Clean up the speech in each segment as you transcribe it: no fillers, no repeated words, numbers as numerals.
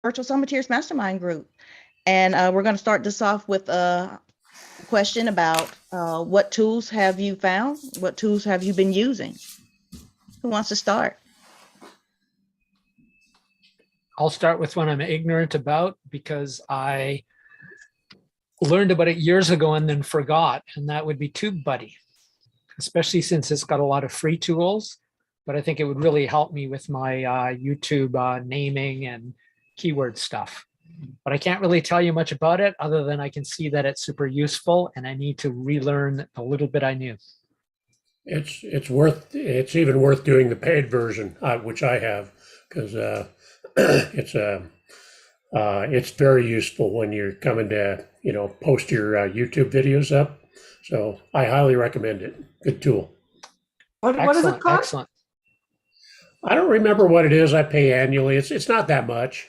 Virtual Summiteers Mastermind Group. And we're going to start this off with a question about what tools have you found? What tools have you been using? Who wants to start? I'll start with one I'm ignorant about because I learned about it years ago and then forgot, and that would be TubeBuddy, especially since it's got a lot of free tools. But I think it would really help me with my YouTube naming and keyword stuff. But I can't really tell you much about it other than I can see that it's super useful and I need to relearn the little bit I knew. It's even worth doing the paid version, which I have, because it's very useful when you're coming to post your YouTube videos up. So I highly recommend it. Good tool. What is it called? Excellent. I don't remember what it is I pay annually. It's not that much,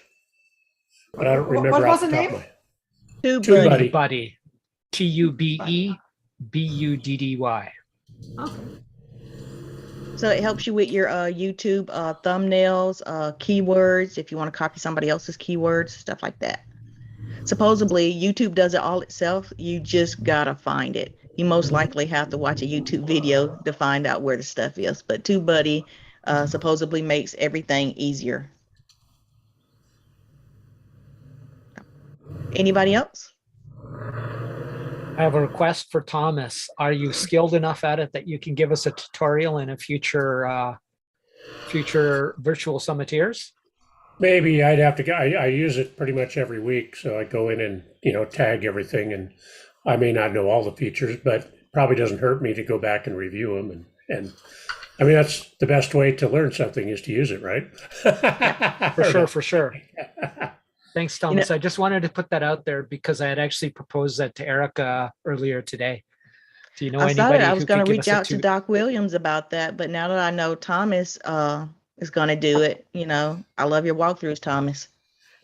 but I don't remember. What was the name? TubeBuddy. TubeBuddy. TubeBuddy. Okay. So it helps you with your YouTube thumbnails, keywords, if you want to copy somebody else's keywords, stuff like that. Supposedly, YouTube does it all itself. You just gotta find it. You most likely have to watch a YouTube video to find out where the stuff is. But TubeBuddy supposedly makes everything easier. Anybody else? I have a request for Thomas. Are you skilled enough at it that you can give us a tutorial in a future virtual summiteers? Maybe I'd have to. I use it pretty much every week, so I go in and tag everything, and I may not know all the features, but it probably doesn't hurt me to go back and review them. And I mean, that's the best way to learn something is to use it, right? For sure. Thanks, Thomas. I just wanted to put that out there because I had actually proposed that to Erica earlier today. Do you know anybody? I was going to reach out to Doc Williams about that, but now that I know Thomas is going to do it, I love your walkthroughs, Thomas.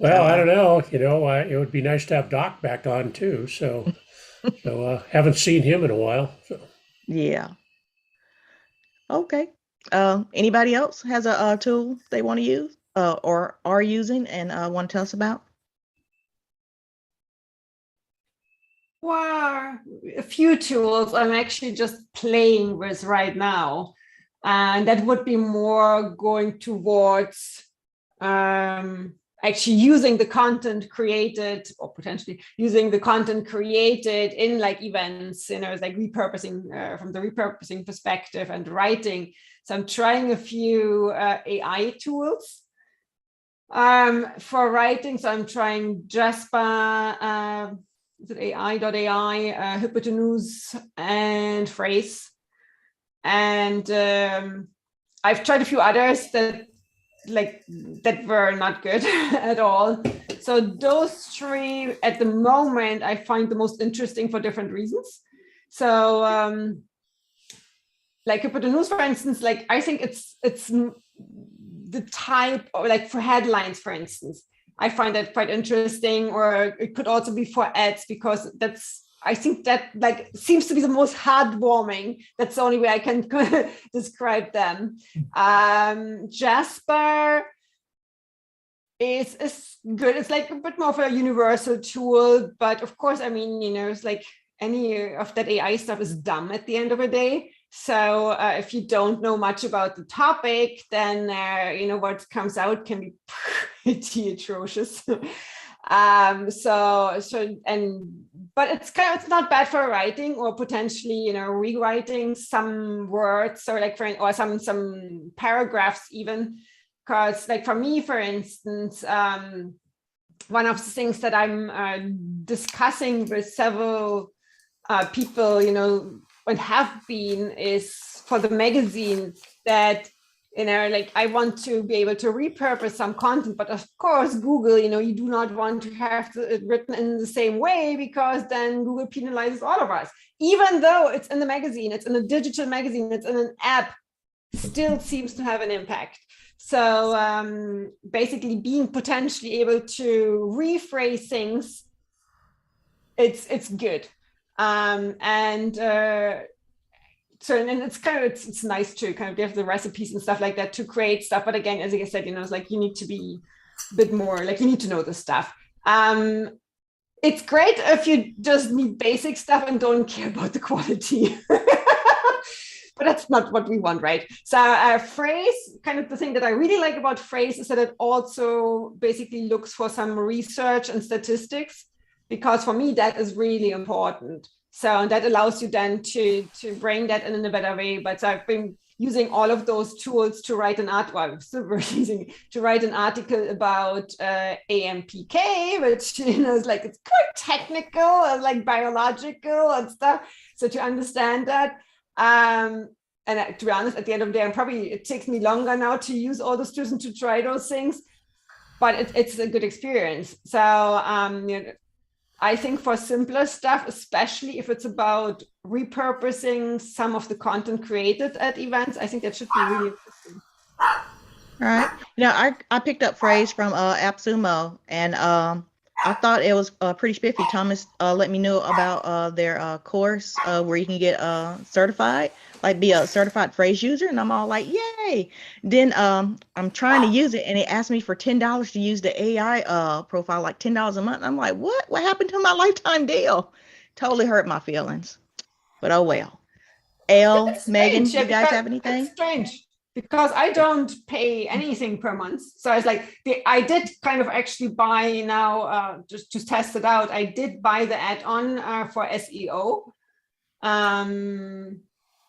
Well, I don't know. It would be nice to have Doc back on too. So haven't seen him in a while. So. Yeah. Okay. Anybody else has a tool they want to use or are using and want to tell us about? Well, a few tools I'm actually just playing with right now. And that would be more going towards actually using the content created or potentially using the content created in like events, it's like repurposing from the repurposing perspective and writing. So I'm trying a few AI tools for writing. So I'm trying Jasper, is it AI.ai, Hypotenuse and Phrase. And I've tried a few others that were not good at all. So those three at the moment I find the most interesting for different reasons. So like Hypotenuse, for instance, I think it's the type of for headlines, for instance. I find that quite interesting, or it could also be for ads because I think that seems to be the most heartwarming. That's the only way I can describe them. Jasper is good. It's a bit more of a universal tool, but of course, it's any of that AI stuff is dumb at the end of the day. So if you don't know much about the topic, then what comes out can be pretty atrocious. But it's not bad for writing or potentially rewriting some words or some paragraphs even, because for me, for instance, one of the things that I'm discussing with several people and have been is for the magazine that I want to be able to repurpose some content, but of course, Google, you do not want to have it written in the same way because then Google penalizes all of us. Even though it's in the magazine, it's in a digital magazine, it's in an app, still seems to have an impact. So basically being potentially able to rephrase things, it's good. So, and it's kind of, it's nice to kind of give the recipes and stuff like that to create stuff. But again, as I said, it's like you need to be bit more, like you need to know the stuff. It's great if you just need basic stuff and don't care about the quality. But that's not what we want, right? So Phrase, kind of the thing that I really like about Phrase is that it also basically looks for some research and statistics, because for me, that is really important. So and that allows you then to bring that in a better way. But so I've been using all of those tools to write an article, to write an article about AMPK, which is like, it's quite technical and like biological and stuff. So to understand that, and to be honest, at the end of the day, it takes me longer now to use all those tools and to try those things, but it's a good experience. So I think for simpler stuff, especially if it's about repurposing some of the content created at events, I think that should be really interesting. All right. I picked up Phrase from AppSumo, and I thought it was pretty spiffy. Thomas let me know about their course where you can get certified, like be a certified Phrase user, and I'm all like, yay. Then I'm trying to use it, and it asked me for $10 to use the AI profile, like $10 a month. I'm like, what happened to my lifetime deal? Totally hurt my feelings, but oh well. Megan, you guys have anything? It's strange, because I don't pay anything per month. So it's like, I did kind of actually buy now, just to test it out, I did buy the add-on for SEO.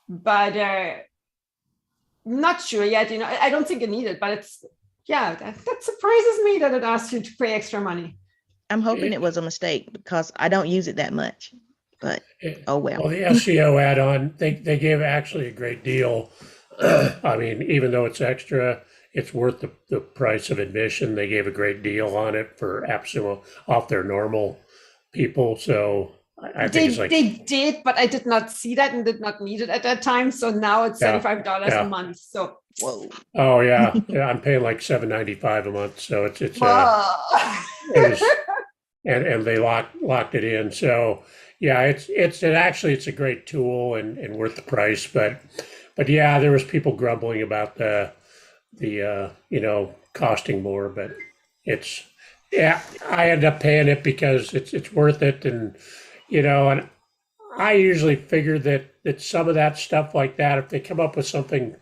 But not sure yet, I don't think I need it, but that surprises me that it asks you to pay extra money. I'm hoping it was a mistake, because I don't use it that much, but oh well. Well, the SEO add-on, they gave actually a great deal. I mean, even though it's extra, it's worth the price of admission. They gave a great deal on it for AppSumo off their normal people. So I think it's like, they did, but I did not see that and did not need it at that time. So now it's $35 a month. So whoa. Oh yeah, I'm paying like $7.95 a month. So it's it was, and they locked it in. So yeah, it's a great tool and worth the price. But yeah, there was people grumbling about the costing more, but I end up paying it because it's worth it, and and I usually figure that some of that stuff like that, if they come up with something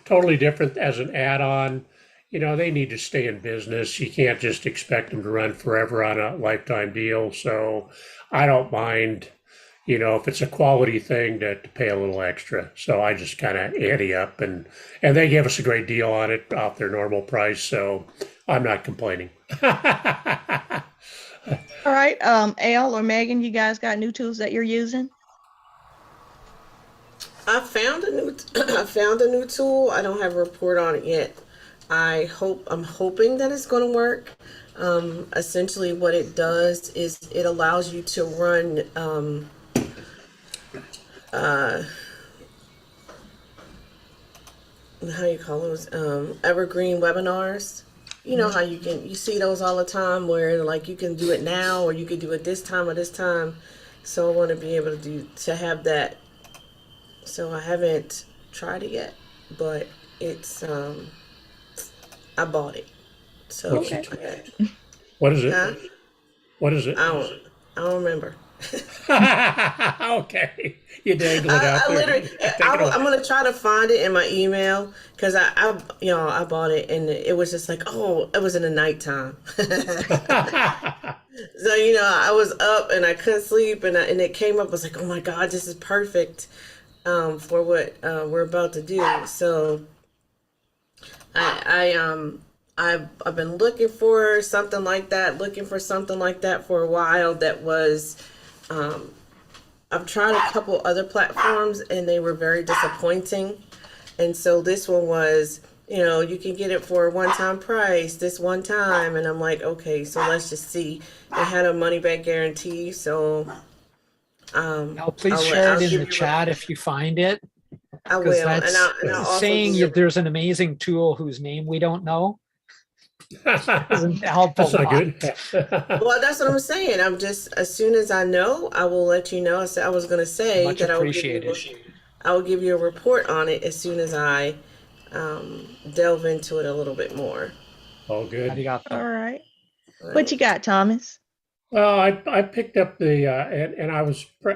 totally different as an add-on, they need to stay in business. You can't just expect them to run forever on a lifetime deal. So I don't mind. If it's a quality thing, to pay a little extra. So I just kind of ante up, and they gave us a great deal on it off their normal price. So I'm not complaining. All right. Al or Megan, you guys got new tools that you're using? I found a new tool. I don't have a report on it yet. I'm hoping that it's going to work. Essentially what it does is it allows you to run how you call those evergreen webinars. How you see those all the time, where like you can do it now, or you could do it this time or this time. So I want to be able to have that. So I haven't tried it yet, but it's I bought it. So okay. What is it? Huh? What is it? I don't remember. Okay, you dangle it out there. I'm gonna try to find it in my email, because I bought it and it was just like, it was in the nighttime. So I was up and I couldn't sleep, and it came up. I was like, oh my god, this is perfect for what we're about to do. So I've been looking for something like that for a while. That was I've tried a couple other platforms and they were very disappointing. And so this one was, you can get it for a one-time price this one time. And I'm like, okay, so let's just see. It had a money-back guarantee. So now please share it in the chat if you find it. I will. That's and I'll also saying there's an amazing tool whose name we don't know. Doesn't help. That's not good. Well, that's what I'm saying. I'm just, as soon as I know, I will let you know. I was going to say Much that appreciated. I will give you a report on it as soon as I delve into it a little bit more. All good. Arigato. All right. What you got, Thomas? Well, I picked up the and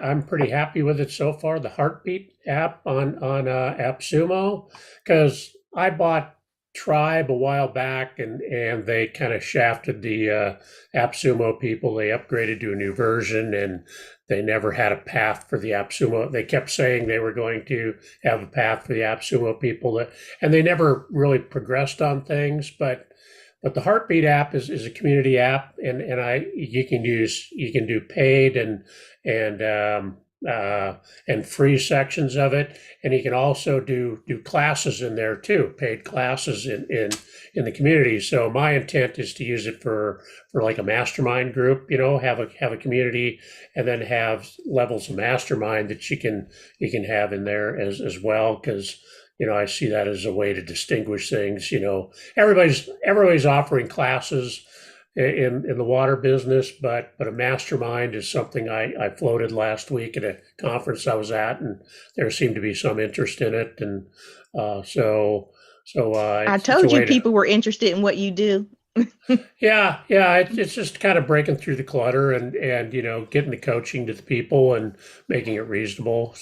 I'm pretty happy with it so far. The Heartbeat app on AppSumo, because I bought Tribe a while back and they kind of shafted the AppSumo people. They upgraded to a new version and they never had a path for the AppSumo. They kept saying they were going to have a path for the AppSumo people, and they never really progressed on things, but the Heartbeat app is a community app, and you can do paid and free sections of it, and you can also do classes in there too, paid classes in the community. So my intent is to use it for like a mastermind group, have a community, and then have levels of mastermind that you can have in there as well, because I see that as a way to distinguish things. Everybody's offering classes in the water business, but a mastermind is something I floated last week at a conference I was at, and there seemed to be some interest in it, and I told you people were interested in what you do. Yeah, it's just kind of breaking through the clutter and getting the coaching to the people and making it reasonable.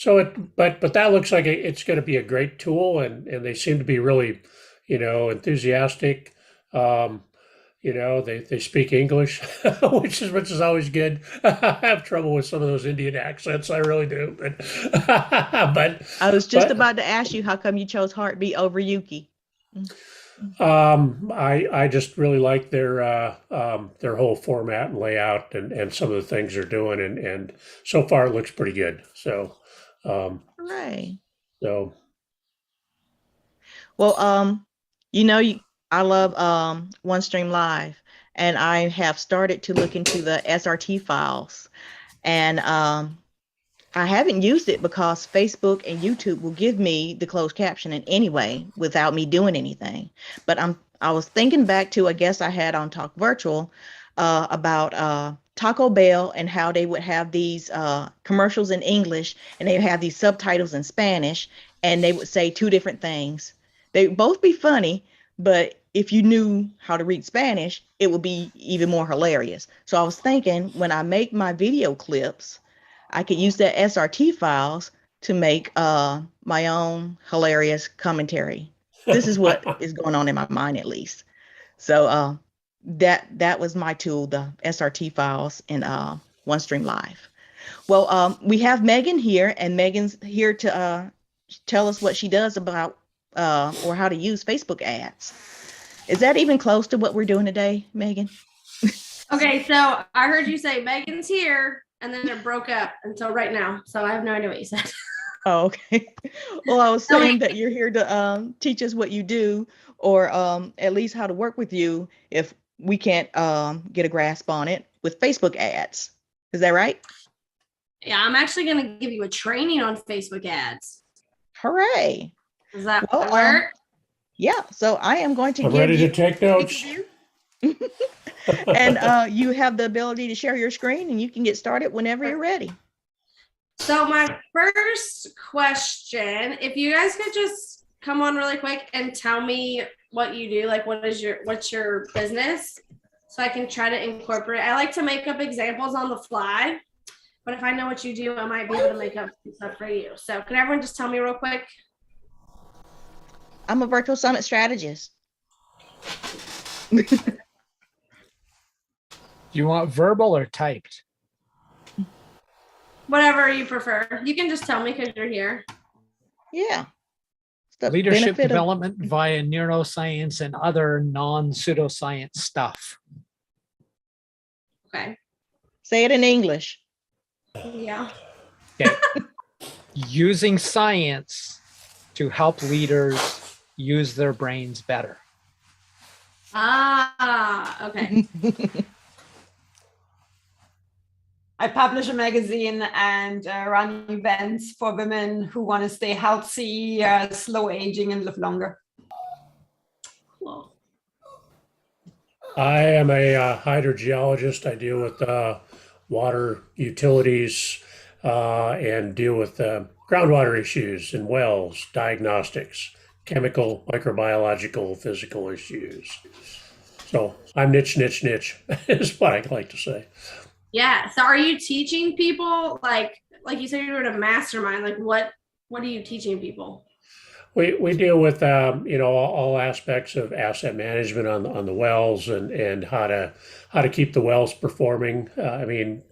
But that looks like it's going to be a great tool, and they seem to be really, enthusiastic. They speak English, which is always good. I have trouble with some of those Indian accents, I really do. But I was just about to ask you, how come you chose Heartbeat over Yuki? I just really like their whole format and layout and some of the things they're doing, and so far it looks pretty good. So, Right. So, Well, I love OneStream Live, and I have started to look into the SRT files, and I haven't used it because Facebook and YouTube will give me the closed captioning anyway without me doing anything. But I was thinking back to a guest I had on Talk Virtual about Taco Bell and how they would have these commercials in English and they would have these subtitles in Spanish, and they would say two different things. They would both be funny, but if you knew how to read Spanish, it would be even more hilarious. So I was thinking, when I make my video clips, I could use the SRT files to make my own hilarious commentary. This is what is going on in my mind, at least. So that was my tool, the SRT files in OneStream Live. Well, we have Megan here, and Megan's here to tell us what she does about or how to use Facebook ads. Is that even close to what we're doing today, Megan? Okay, so I heard you say Megan's here, and then it broke up until right now. So I have no idea what you said. Oh, okay. Well, I was saying that you're here to teach us what you do, or at least how to work with you if we can't get a grasp on it with Facebook ads. Is that right? Yeah, I'm actually going to give you a training on Facebook ads. Hooray. Does that Well, work? Yeah, so I am going to I'm give ready you to take notes. and you have the ability to share your screen, and you can get started whenever you're ready. So my first question, if you guys could just come on really quick and tell me what you do, like what's your business, so I can try to incorporate. I like to make up examples on the fly, but if I know what you do, I might be able to make up some stuff for you. So can everyone just tell me real quick? I'm a virtual summit strategist. Do you want verbal or typed? Whatever you prefer. You can just tell me because you're here. Yeah. Leadership development via neuroscience and other non-pseudoscience stuff. Okay. Say it in English. Yeah. Okay. Using science to help leaders use their brains better. Okay. I publish a magazine and run events for women who want to stay healthy, slow aging, and live longer. Cool. I am a hydrogeologist. I deal with water utilities and deal with groundwater issues in wells, diagnostics, chemical, microbiological, physical issues. So I'm niche is what I like to say. Yeah. So are you teaching people like you said you're doing a mastermind? Like what are you teaching people? We deal with all aspects of asset management on the wells and how to keep the wells performing. I mean,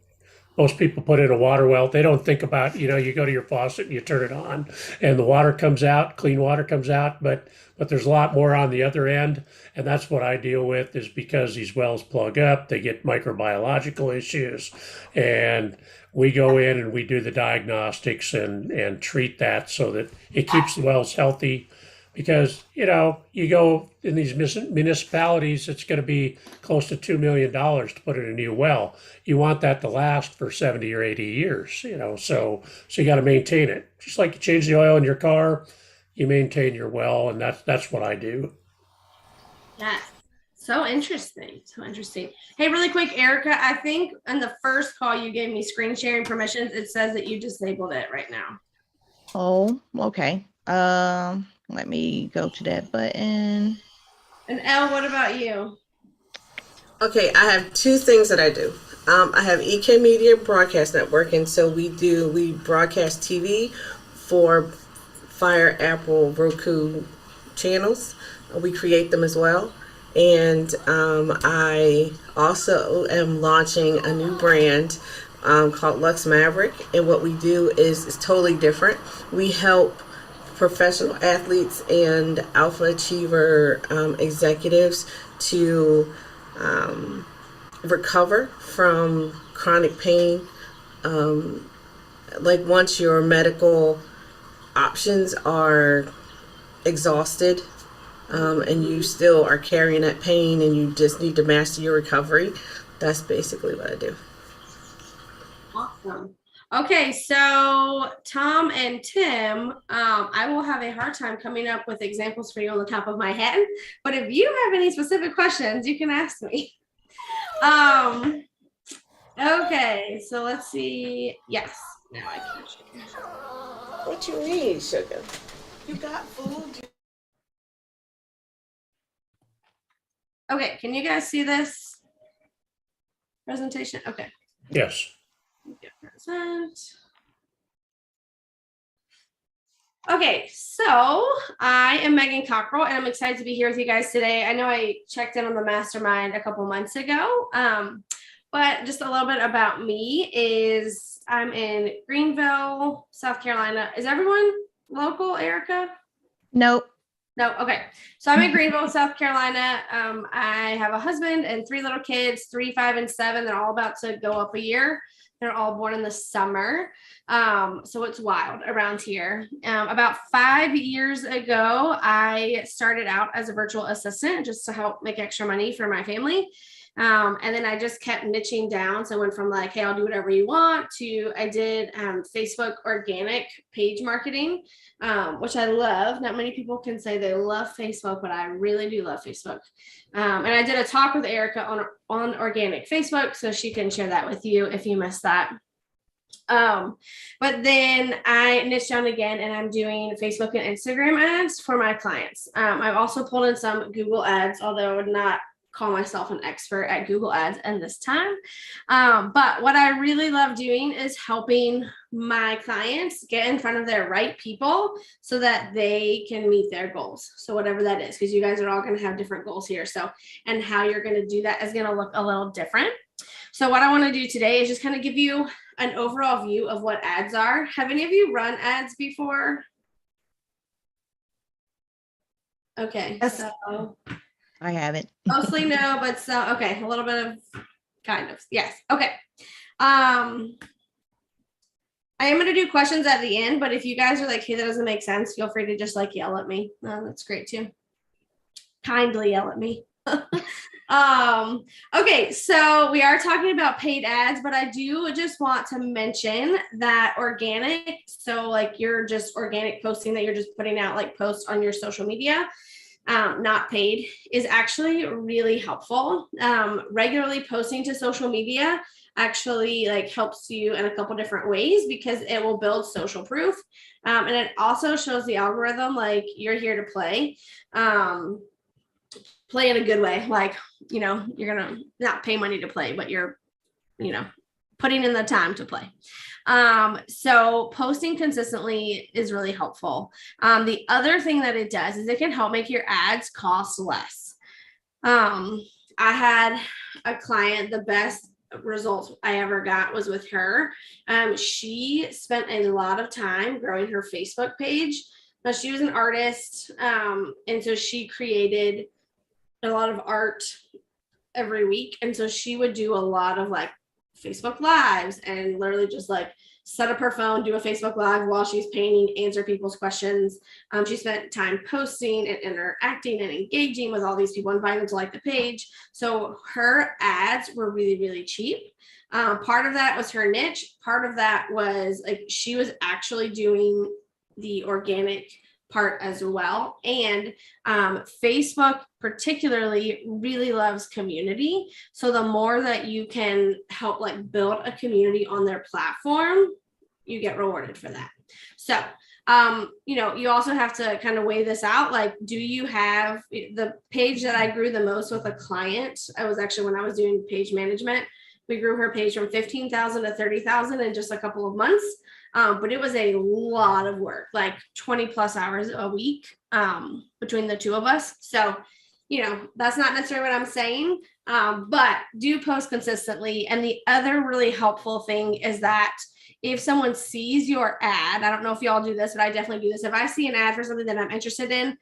most people put in a water well. They don't think about, you go to your faucet and you turn it on and the water comes out, clean water comes out, but there's a lot more on the other end. And that's what I deal with, is because these wells plug up, they get microbiological issues, and we go in and we do the diagnostics and treat that so that it keeps the wells healthy. Because, you go in these municipalities, it's going to be close to $2 million to put in a new well. You want that to last for 70 or 80 years, so you got to maintain it. Just like you change the oil in your car, you maintain your well, and that's what I do. Yeah. So interesting. So interesting. Hey, really quick, Erica, I think in the first call you gave me screen sharing permissions. It says that you disabled it right now. Oh, okay. Let me go to that button. And Elle, what about you? Okay, I have two things that I do. I have EK Media Broadcast Network, and so we broadcast TV for Fire, Apple, Roku channels. We create them as well. And I also am launching a new brand called Lux Maverick. And what we do is totally different. We help professional athletes and alpha achiever executives to recover from chronic pain. Like once your medical options are exhausted, and you still are carrying that pain and you just need to master your recovery, that's basically what I do. Awesome. Okay, so Tom and Tim, I will have a hard time coming up with examples for you on the top of my head, but if you have any specific questions, you can ask me. Okay, so let's see. Yes, now I can. What you need, sugar? You got food. Okay, can you guys see this presentation? Okay. Yes. Present. Okay, so I am Megan Cockrell, and I'm excited to be here with you guys today. I know I checked in on the mastermind a couple months ago, but just a little bit about me is I'm in Greenville, South Carolina. Is everyone local, Erica? Nope. No, okay. So I'm in Greenville, South Carolina. I have a husband and 3 little kids, 3, 5, and 7. They're all about to go up a year. They're all born in the summer. So it's wild around here. About 5 years ago, I started out as a virtual assistant just to help make extra money for my family. And then I just kept niching down. So I went from like, hey, I'll do whatever you want, to I did Facebook organic page marketing, which I love. Not many people can say they love Facebook, but I really do love Facebook. And I did a talk with Erica on organic Facebook, so she can share that with you if you missed that. But then I niched down again, and I'm doing Facebook and Instagram ads for my clients. I've also pulled in some Google ads, although I would not call myself an expert at Google ads in this time. But what I really love doing is helping my clients get in front of their right people so that they can meet their goals. So whatever that is, because you guys are all going to have different goals here. So, and how you're going to do that is going to look a little different. So what I want to do today is just kind of give you an overall view of what ads are. Have any of you run ads before? Okay. Yes. So I haven't. mostly no, but so, okay, a little bit of kind of, yes. Okay. I am going to do questions at the end, but if you guys are like, hey, that doesn't make sense, feel free to just like yell at me. That's great too. Kindly yell at me. Okay, so we are talking about paid ads, but I do just want to mention that organic, so like you're just organic posting that you're just putting out like posts on your social media. not paid, is actually really helpful. Regularly posting to social media actually like helps you in a couple different ways because it will build social proof. And it also shows the algorithm like you're here to play. Play in a good way, like, you know, you're gonna not pay money to play, but you're, you know, putting in the time to play. So posting consistently is really helpful. The other thing that it does is it can help make your ads cost less. I had a client, the best results I ever got was with her. She spent a lot of time growing her Facebook page. Now she was an artist, and so she created a lot of art every week, and so she would do a lot of like Facebook lives and literally just like set up her phone, do a Facebook live while she's painting, answer people's questions. She spent time posting and interacting and engaging with all these people, inviting them to like the page. So her ads were really, really cheap. Part of that was her niche. Part of that was like she was actually doing the organic part as well. And Facebook particularly really loves community. So the more that you can help like build a community on their platform, you get rewarded for that. So, you know, you also have to kind of weigh this out. Like, do you have the page that I grew the most with a client? I was actually, when I was doing page management, we grew her page from 15,000 to 30,000 in just a couple of months. But it was a lot of work, like 20 plus hours a week between the two of us. So, you know, that's not necessarily what I'm saying, but do post consistently. And the other really helpful thing is that if someone sees your ad, I don't know if y'all do this, but I definitely do this. If I see an ad for something that I'm interested in,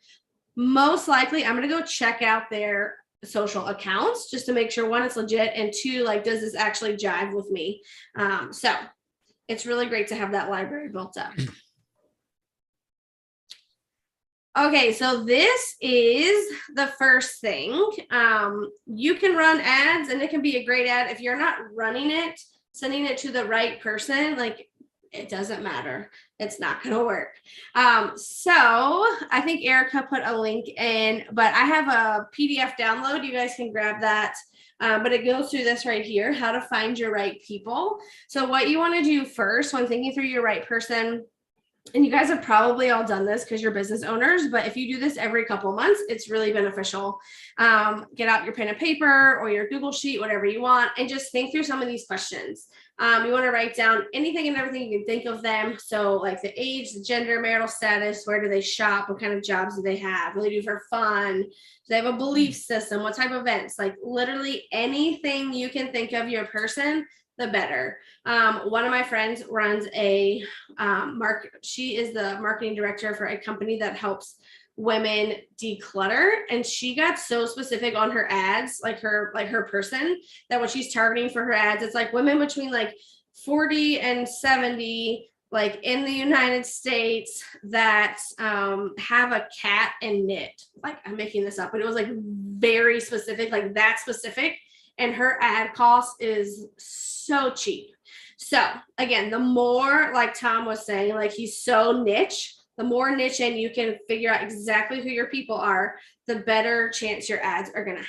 most likely I'm going to go check out their social accounts just to make sure, one, it's legit, and two, like, does this actually jive with me? So it's really great to have that library built up. Okay, so this is the first thing. You can run ads and it can be a great ad. If you're not running it, sending it to the right person, like, it doesn't matter. It's not going to work. So I think Erica put a link in, but I have a PDF download. You guys can grab that. But it goes through this right here, how to find your right people. So what you want to do first when thinking through your right person, and you guys have probably all done this because you're business owners, but if you do this every couple of months, it's really beneficial. Get out your pen and paper or your Google sheet, whatever you want, and just think through some of these questions. You want to write down anything and everything you can think of them. So like the age, the gender, marital status, where do they shop, what kind of jobs do they have, what do they do for fun, do they have a belief system, what type of events, like literally anything you can think of your person, the better. One of my friends runs a she is the marketing director for a company that helps women declutter, and she got so specific on her ads, like her person, that what she's targeting for her ads, it's like women between like 40 and 70, like in the United States, that have a cat and knit. Like, I'm making this up, but it was like very specific, like that specific. And her ad cost is so cheap. So again, the more, like Tom was saying, like he's so niche, the more niche in you can figure out exactly who your people are, the better chance your ads are going to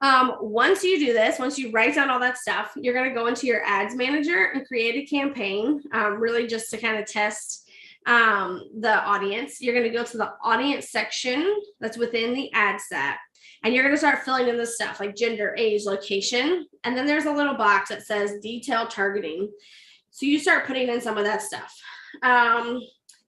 have. Once you do this, once you write down all that stuff, you're going to go into your ads manager and create a campaign, really just to kind of test the audience. You're going to go to the audience section that's within the ad set. And you're going to start filling in this stuff like gender, age, location. And then there's a little box that says detailed targeting. So you start putting in some of that stuff.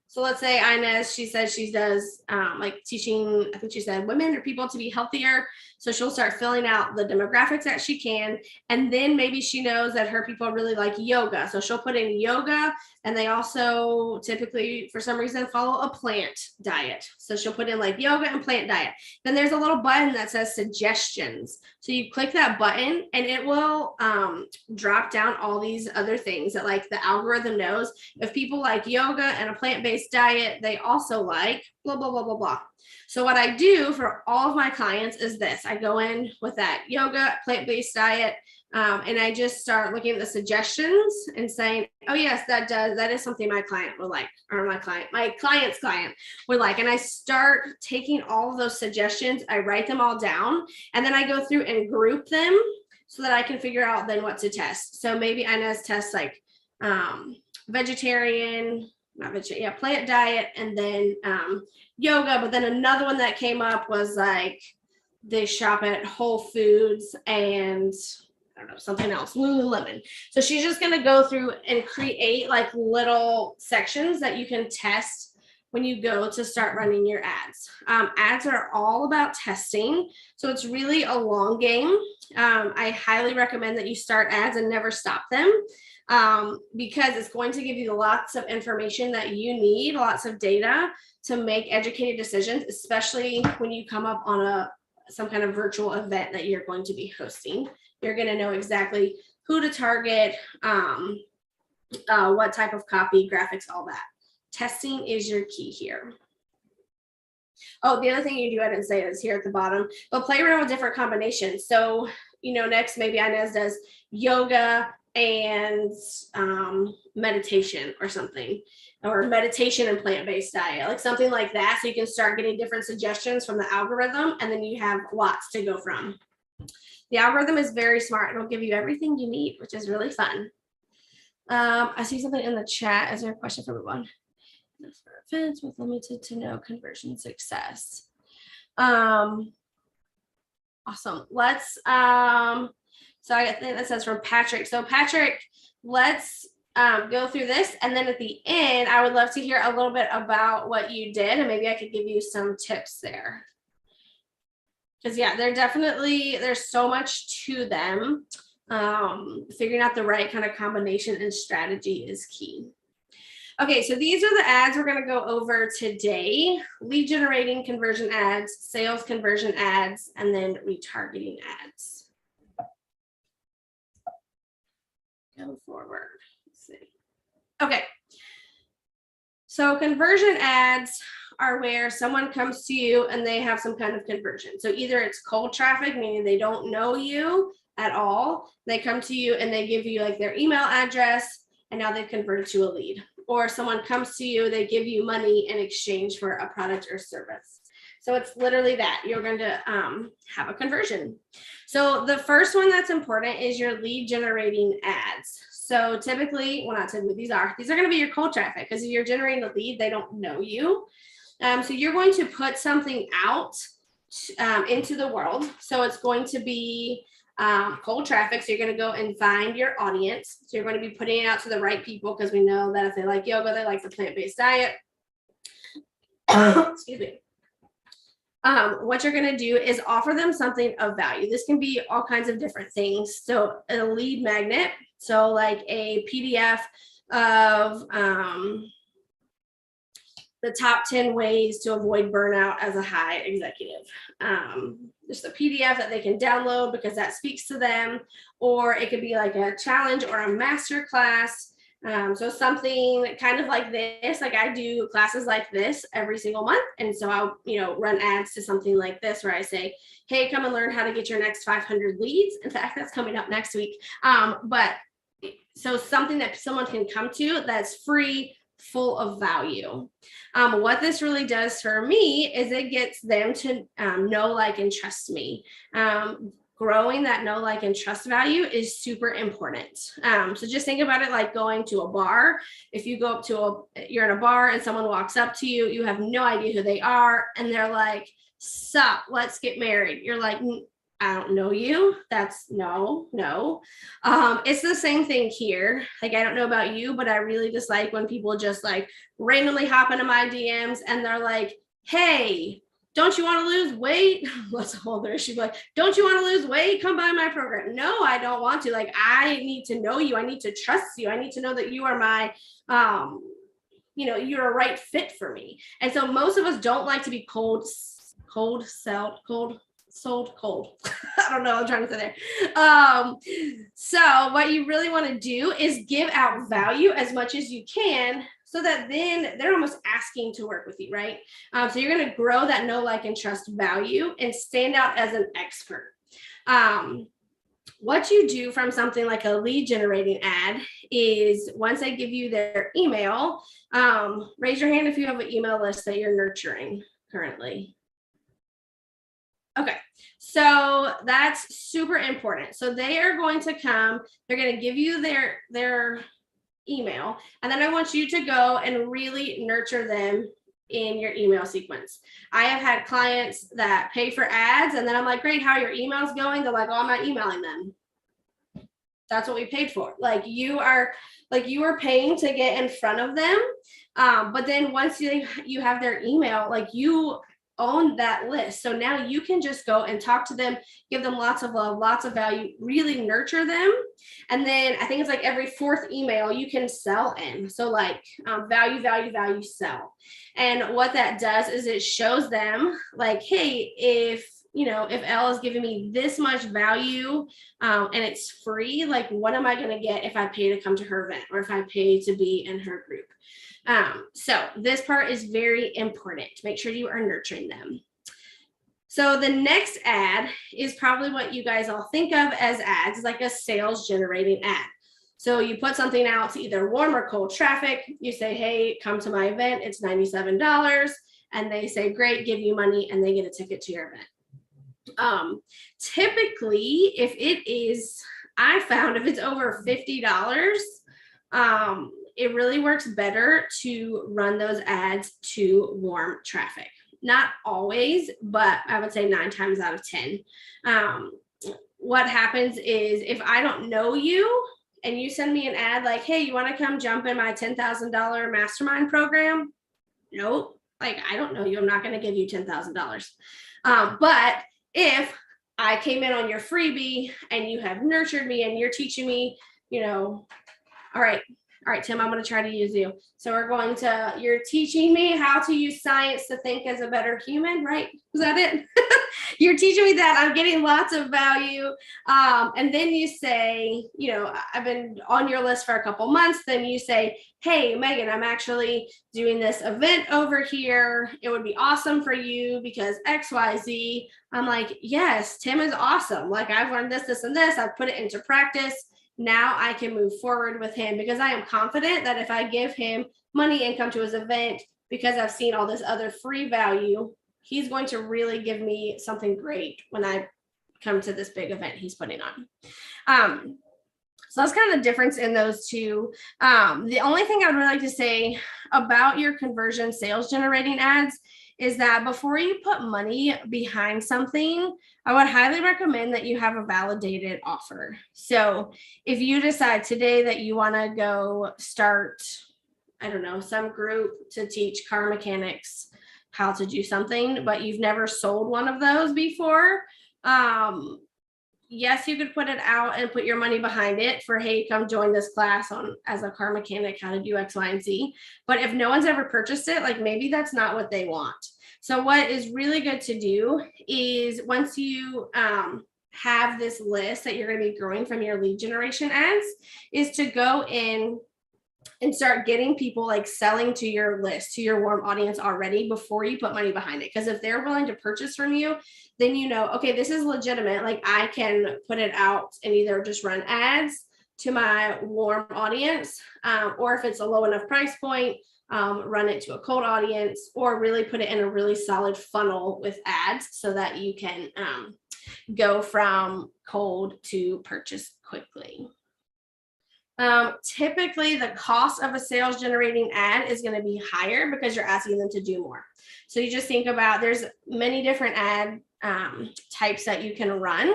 So let's say Inez, she says she does like teaching, I think she said women or people to be healthier. So she'll start filling out the demographics that she can. And then maybe she knows that her people really like yoga. So she'll put in yoga, and they also typically, for some reason, follow a plant diet. So she'll put in like yoga and plant diet. Then there's a little button that says suggestions. So you click that button and it will drop down all these other things that like the algorithm knows. If people like yoga and a plant-based diet, they also like blah, blah, blah, blah, blah. So what I do for all of my clients is this. I go in with that yoga, plant-based diet. And I just start looking at the suggestions and saying, oh yes, that is something my client would like, or my client's client would like. And I start taking all of those suggestions, I write them all down, and then I go through and group them so that I can figure out then what to test. So maybe Inez tests like vegetarian, not vegetarian, yeah, plant diet, and then yoga. But then another one that came up was like they shop at Whole Foods and I don't know, something else, Lululemon. So she's just going to go through and create like little sections that you can test when you go to start running your ads. Ads are all about testing. So it's really a long game. I highly recommend that you start ads and never stop them, because it's going to give you lots of information that you need, lots of data to make educated decisions, especially when you come up on some kind of virtual event that you're going to be hosting. You're going to know exactly who to target, what type of copy, graphics, all that. Testing is your key here. Oh, the other thing you do, I didn't say it, is here at the bottom, but play around with different combinations. So, next maybe Inez does yoga and meditation or something, or meditation and plant-based diet, like something like that. So you can start getting different suggestions from the algorithm, and then you have lots to go from. The algorithm is very smart. It'll give you everything you need, which is really fun. I see something in the chat. Is there a question for everyone? Events with limited to no conversion success. Awesome. Let's, so I think that says from Patrick. So Patrick, let's go through this. And then at the end, I would love to hear a little bit about what you did, and maybe I could give you some tips there. Because yeah, there's so much to them. Figuring out the right kind of combination and strategy is key. Okay, so these are the ads we're going to go over today: lead generating conversion ads, sales conversion ads, and then retargeting ads. Go forward. Let's see. Okay. So conversion ads are where someone comes to you and they have some kind of conversion. So either it's cold traffic, meaning they don't know you at all. They come to you and they give you like their email address, and now they've converted to a lead. Or someone comes to you, they give you money in exchange for a product or service. So it's literally that. You're going to have a conversion. So the first one that's important is your lead generating ads. So typically, well, not typically, these are going to be your cold traffic, because if you're generating a lead, they don't know you. So you're going to put something out into the world. So it's going to be cold traffic. So you're going to go and find your audience. So you're going to be putting it out to the right people, because we know that if they like yoga, they like the plant-based diet. Excuse me. What you're going to do is offer them something of value. This can be all kinds of different things. So a lead magnet. So like a PDF of the top 10 ways to avoid burnout as a high executive. Just a PDF that they can download because that speaks to them, or it could be like a challenge or a master class. So something kind of like this, like I do classes like this every single month. And so I'll, run ads to something like this where I say, hey, come and learn how to get your next 500 leads. In fact, that's coming up next week. But so something that someone can come to that's free, full of value. What this really does for me is it gets them to know, like, and trust me. Growing that know, like, and trust value is super important. So just think about it like going to a bar. If you go up to you're in a bar and someone walks up to you, you have no idea who they are, and they're like, sup, let's get married. You're like, I don't know you. That's no. It's the same thing here. Like, I don't know about you, but I really dislike when people just like randomly hop into my DMs and they're like, hey, don't you want to lose weight? What's a whole other issue? Like, don't you want to lose weight? Come buy my program. No, I don't want to. Like, I need to know you. I need to trust you. I need to know that you are my, you're a right fit for me. And so most of us don't like to be sold cold. I don't know. I'm trying to say there. So what you really want to do is give out value as much as you can, so that then they're almost asking to work with you, right? So you're going to grow that know, like, and trust value and stand out as an expert. what you do from something like a lead generating ad is once they give you their email, raise your hand if you have an email list that you're nurturing currently. Okay, so that's super important. So they are going to come, they're going to give you their email, and then I want you to go and really nurture them in your email sequence. I have had clients that pay for ads, and then I'm like, great, how are your emails going? They're like, oh, I'm not emailing them. That's what we paid for. Like you are paying to get in front of them. But then once you have their email, like you own that list. So now you can just go and talk to them, give them lots of love, lots of value, really nurture them. And then I think it's like every fourth email you can sell in. So like value, sell. And what that does is it shows them like, hey, if Elle is giving me this much value and it's free, like what am I going to get if I pay to come to her event or if I pay to be in her group? So this part is very important. Make sure you are nurturing them. So the next ad is probably what you guys all think of as ads, is like a sales generating ad. So you put something out to either warm or cold traffic. You say, hey, come to my event. It's $97. And they say, great, give you money, and they get a ticket to your event. Typically, if it is, I found if it's over $50, it really works better to run those ads to warm traffic. Not always, but I would say 9 times out of 10. What happens is if I don't know you and you send me an ad like, hey, you want to come jump in my $10,000 mastermind program? Nope. Like, I don't know you. I'm not going to give you $10,000. But if I came in on your freebie and you have nurtured me and you're teaching me, all right, Tim, I'm going to try to use you. So you're teaching me how to use science to think as a better human, right? Is that it? You're teaching me that. I'm getting lots of value. And then you say, I've been on your list for a couple months. Then you say, hey, Megan, I'm actually doing this event over here. It would be awesome for you because X, Y, Z. I'm like, yes, Tim is awesome. Like I've learned this, and this. I've put it into practice. Now I can move forward with him because I am confident that if I give him money and come to his event because I've seen all this other free value, he's going to really give me something great when I come to this big event he's putting on. So that's kind of the difference in those two. The only thing I would really like to say about your conversion sales generating ads is that before you put money behind something, I would highly recommend that you have a validated offer. So if you decide today that you want to go start, some group to teach car mechanics how to do something, but you've never sold one of those before, yes, you could put it out and put your money behind it for, hey, come join this class as a car mechanic, how to do X, Y, and Z. But if no one's ever purchased it, like maybe that's not what they want. So what is really good to do is once you have this list that you're going to be growing from your lead generation ads, is to go in and start getting people like selling to your list, to your warm audience already before you put money behind it. Because if they're willing to purchase from you, then okay, this is legitimate. Like I can put it out and either just run ads to my warm audience, or if it's a low enough price point, run it to a cold audience, or really put it in a really solid funnel with ads so that you can go from cold to purchase quickly. Typically the cost of a sales generating ad is going to be higher because you're asking them to do more. So you just think about, there's many different ad types that you can run.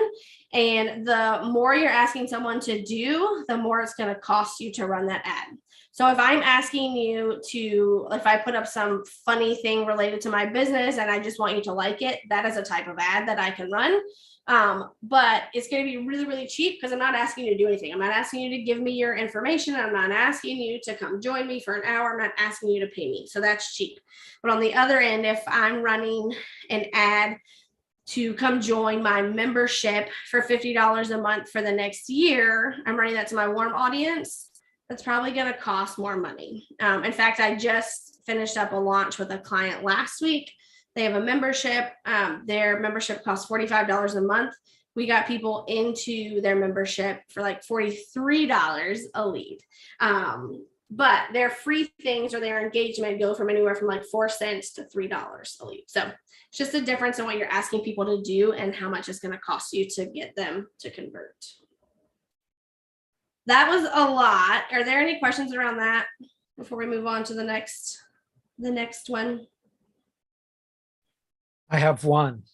And the more you're asking someone to do, the more it's going to cost you to run that ad. So if I'm asking you if I put up some funny thing related to my business and I just want you to like it, that is a type of ad that I can run. But it's going to be really, really cheap because I'm not asking you to do anything. I'm not asking you to give me your information. I'm not asking you to come join me for an hour. I'm not asking you to pay me. So that's cheap. But on the other end, if I'm running an ad to come join my membership for $50 a month for the next year, I'm running that to my warm audience. That's probably going to cost more money. In fact, I just finished up a launch with a client last week. They have a membership. Their membership costs $45 a month. we got people into their membership for like $43 a lead. But their free things or their engagement go from anywhere from like 4 cents to $3 a lead. So it's just a difference in what you're asking people to do and how much it's going to cost you to get them to convert. That was a lot. Are there any questions around that before we move on to the next one? I have one.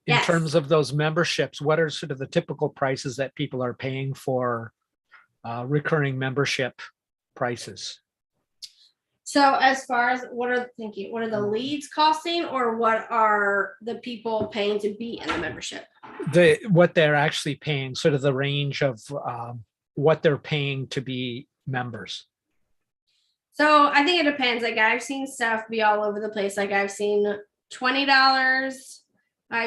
In Yes. terms of those memberships, what are sort of the typical prices that people are paying for recurring membership prices? So as far as what are the leads costing, or what are the people paying to be in the membership? What they're actually paying, sort of the range of what they're paying to be members. So I think it depends. Like I've seen stuff be all over the place. Like I've seen $20. I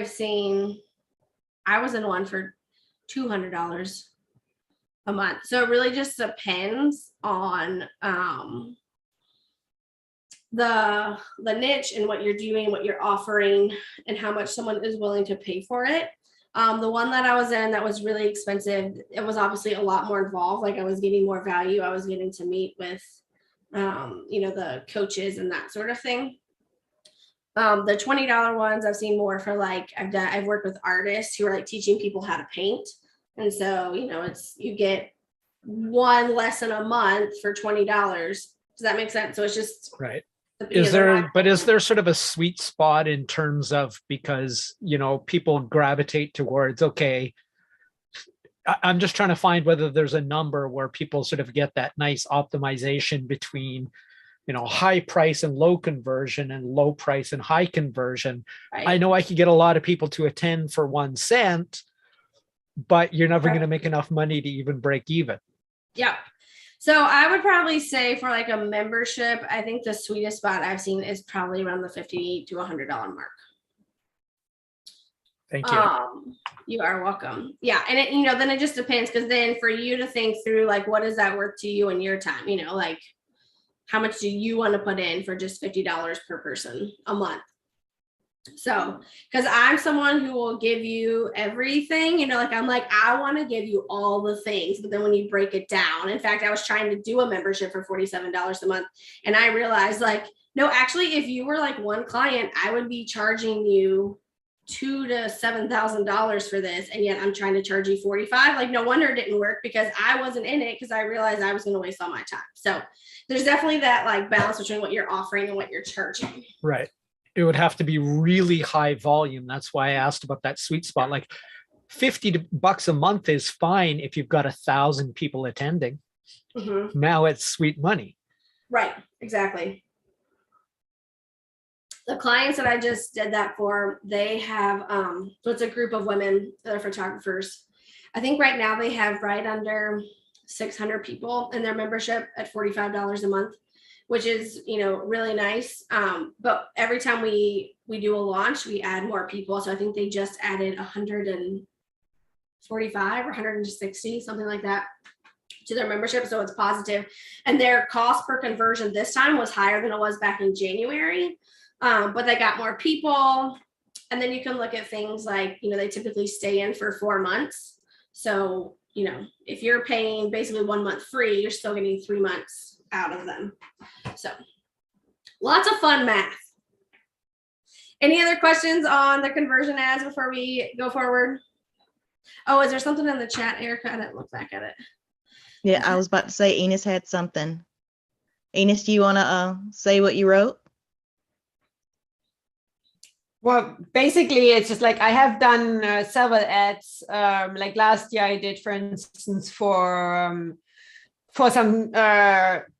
was in one for $200 a month. So it really just depends on the niche and what you're doing, what you're offering, and how much someone is willing to pay for it. The one that I was in that was really expensive, it was obviously a lot more involved. Like I was getting more value. I was getting to meet with, the coaches and that sort of thing. The $20 ones I've seen more for like, I've worked with artists who are like teaching people how to paint. And so, you get one lesson a month for $20. Does that make sense? So it's just right. Is there sort of a sweet spot in terms of, because, people gravitate towards, okay, I'm just trying to find whether there's a number where people sort of get that nice optimization between, high price and low conversion and low price and high conversion. Right. I know I could get a lot of people to attend for 1 cent, but you're never going to make enough money to even break even. Yeah. So I would probably say for like a membership, I think the sweetest spot I've seen is probably around the $50 to $100 mark. Thank you. You are welcome. Yeah. And it, then it just depends, because then for you to think through, like, what is that worth to you and your time? Like, how much do you want to put in for just $50 per person a month? So, because I'm someone who will give you everything, I want to give you all the things, but then when you break it down, in fact, I was trying to do a membership for $47 a month. And I realized no, actually, if you were like one client, I would be charging you $2,000 to $7,000 for this. And yet I'm trying to charge you $45. No wonder it didn't work, because I wasn't in it, because I realized I was going to waste all my time. So there's definitely that balance between what you're offering and what you're charging. Right. It would have to be really high volume. That's why I asked about that sweet spot. Like $50 a month is fine if you've got 1,000 people attending. Mm-hmm. Now it's sweet money. Right. Exactly. The clients that I just did that for, they have, so it's a group of women that are photographers. I think right now they have right under 600 people in their membership at $45 a month, which is, really nice. But every time we do a launch, we add more people. So I think they just added 145 or 160, something like that, to their membership. So it's positive. And their cost per conversion this time was higher than it was back in January. But they got more people. And then you can look at things like, they typically stay in for 4 months. So, if you're paying basically 1 month free, you're still getting 3 months out of them. So lots of fun math. Any other questions on the conversion ads before we go forward? Oh, is there something in the chat, Erica? I didn't look back at it. Yeah, I was about to say Enos had something. Enos, do you want to say what you wrote? Well, basically, it's just I have done several ads. Like last year, I did, for instance, for some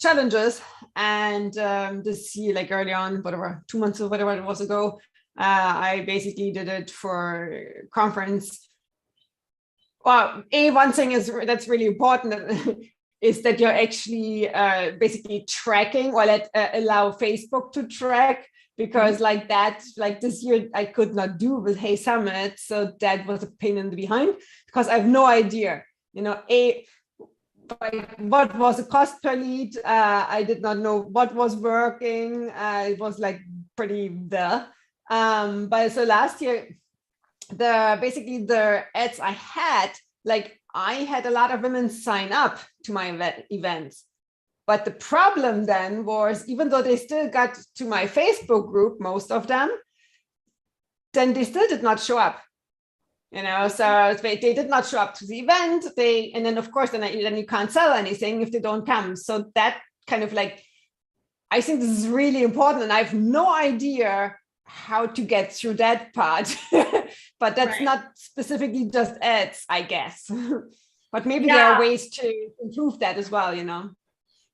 challenges, and this year, early on, whatever, 2 months or whatever it was ago, I basically did it for conference. Well, one thing that's really important is that you're actually basically tracking, or allow Facebook to track. Because this year I could not do with Hey Summit. So that was a pain in the behind, because I have no idea, what was the cost per lead. I did not know what was working. It was pretty duh. But so last year basically the ads I had, like I had a lot of women sign up to my events. But the problem then was, even though they still got to my Facebook group, most of them, then they still did not show up. So they did not show up to the event. And then of course, then you can't sell anything if they don't come. So that kind of like, I think this is really important, and I have no idea how to get through that part. But that's not specifically just ads, I guess. But maybe there are ways to improve that as well,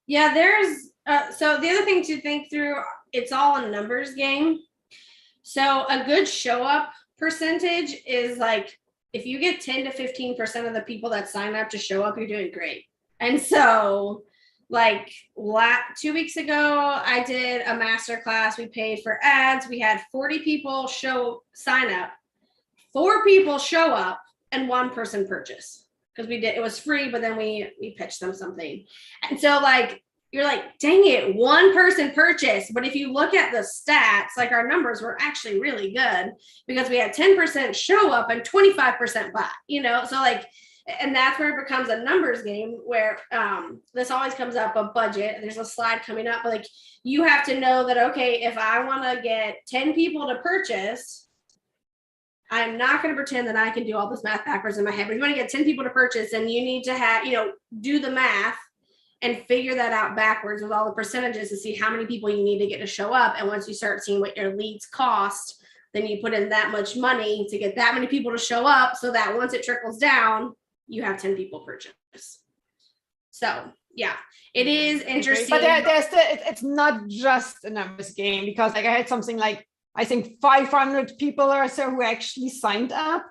Yeah, there's so the other thing to think through, it's all a numbers game. So a good show up percentage is like, if you get 10 to 15% of the people that sign up to show up, you're doing great. And so like 2 weeks ago, I did a master class. We paid for ads. We had 40 people sign up, 4 people show up, and 1 person purchase, because it was free, but then we pitched them something. And so like, you're like, dang it, 1 person purchased. But if you look at the stats, like our numbers were actually really good, because we had 10% show up and 25% buy, so like, and that's where it becomes a numbers game, where this always comes up, a budget. There's a slide coming up, but like, you have to know that, okay, if I want to get 10 people to purchase, I'm not going to pretend that I can do all this math backwards in my head. But if you want to get 10 people to purchase, and you need to have, do the math and figure that out backwards with all the percentages to see how many people you need to get to show up. And once you start seeing what your leads cost, then you put in that much money to get that many people to show up, so that once it trickles down, you have 10 people purchase. So yeah, it is interesting. But there's still, it's not just a numbers game, because like I had something like, I think 500 people or so who actually signed up.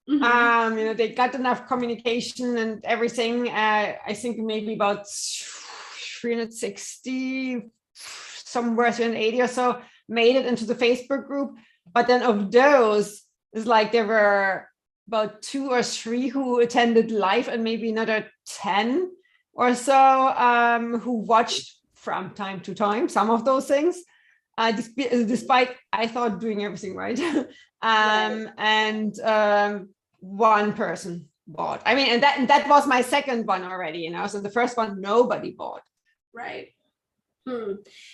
Mm-hmm. They got enough communication and everything. I think maybe about 360, somewhere 380 or so made it into the Facebook group. But then of those, it's like there were about 2 or 3 who attended live, and maybe another 10 or so who watched from time to time some of those things, despite I thought doing everything right. And 1 person bought. I mean, and that was my second one already, so the first one nobody bought. Right.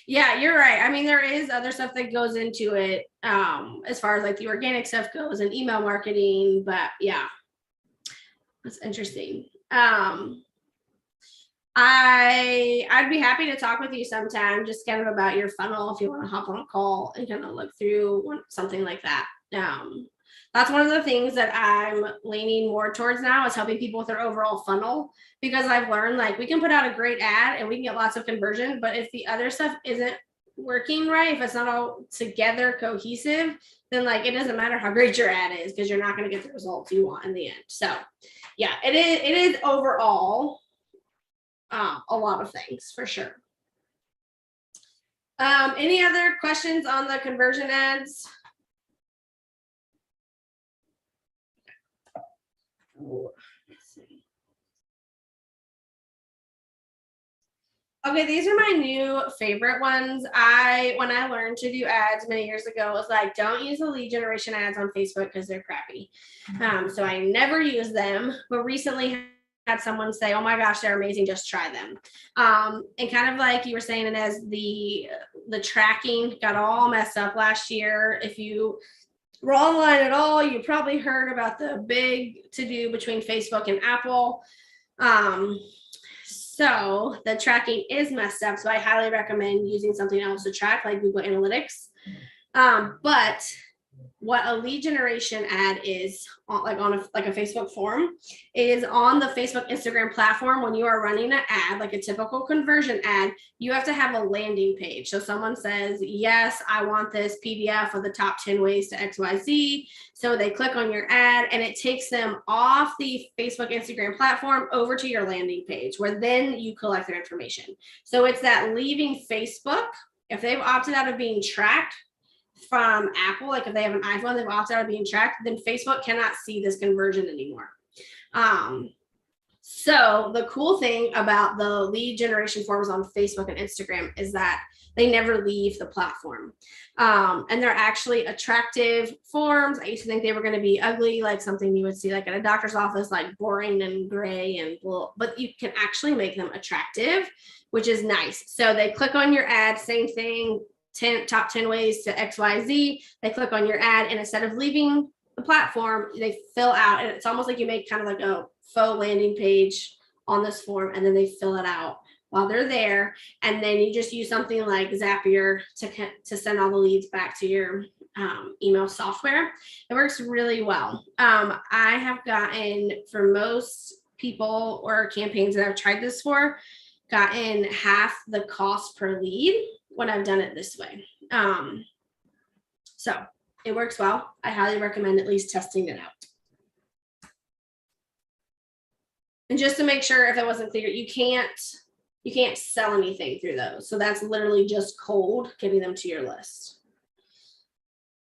Yeah, you're right. I mean, there is other stuff that goes into it, as far as like the organic stuff goes and email marketing, but yeah, that's interesting. I'd be happy to talk with you sometime, just kind of about your funnel, if you want to hop on a call and kind of look through something like that. That's one of the things that I'm leaning more towards now, is helping people with their overall funnel, because I've learned like we can put out a great ad and we can get lots of conversion, but if the other stuff isn't working right, if it's not all together cohesive, then like it doesn't matter how great your ad is, because you're not going to get the results you want in the end. So yeah, it is overall a lot of things for sure. Any other questions on the conversion ads? Let's see. Okay, these are my new favorite ones. When I learned to do ads many years ago, it was like, don't use the lead generation ads on Facebook because they're crappy. So I never use them, but recently had someone say, oh my gosh, they're amazing, just try them. And kind of like you were saying, and as the tracking got all messed up last year, if you were online at all, you probably heard about the big to-do between Facebook and Apple. So the tracking is messed up. So I highly recommend using something else to track, like Google Analytics. But what a lead generation ad is on a Facebook form is on the Facebook Instagram platform. When you are running an ad, like a typical conversion ad, you have to have a landing page. So someone says, yes, I want this PDF of the top 10 ways to XYZ. So they click on your ad and it takes them off the Facebook Instagram platform over to your landing page, where then you collect their information. So it's that leaving Facebook. If they've opted out of being tracked from Apple, like if they have an iPhone, they've opted out of being tracked, then Facebook cannot see this conversion anymore. So the cool thing about the lead generation forms on Facebook and Instagram is that they never leave the platform. And they're actually attractive forms. I used to think they were going to be ugly, like something you would see like at a doctor's office, like boring and gray and blah, but you can actually make them attractive, which is nice. So they click on your ad, same thing, top 10 ways to XYZ. They click on your ad, and instead of leaving the platform, they fill out, and it's almost like you make kind of like a faux landing page on this form, and then they fill it out while they're there. And then you just use something like Zapier to send all the leads back to your email software. It works really well. I have gotten, for most people or campaigns that I've tried this for, gotten half the cost per lead when I've done it this way. So it works well. I highly recommend at least testing it out. And just to make sure, if it wasn't clear, you can't sell anything through those. So that's literally just cold getting them to your list.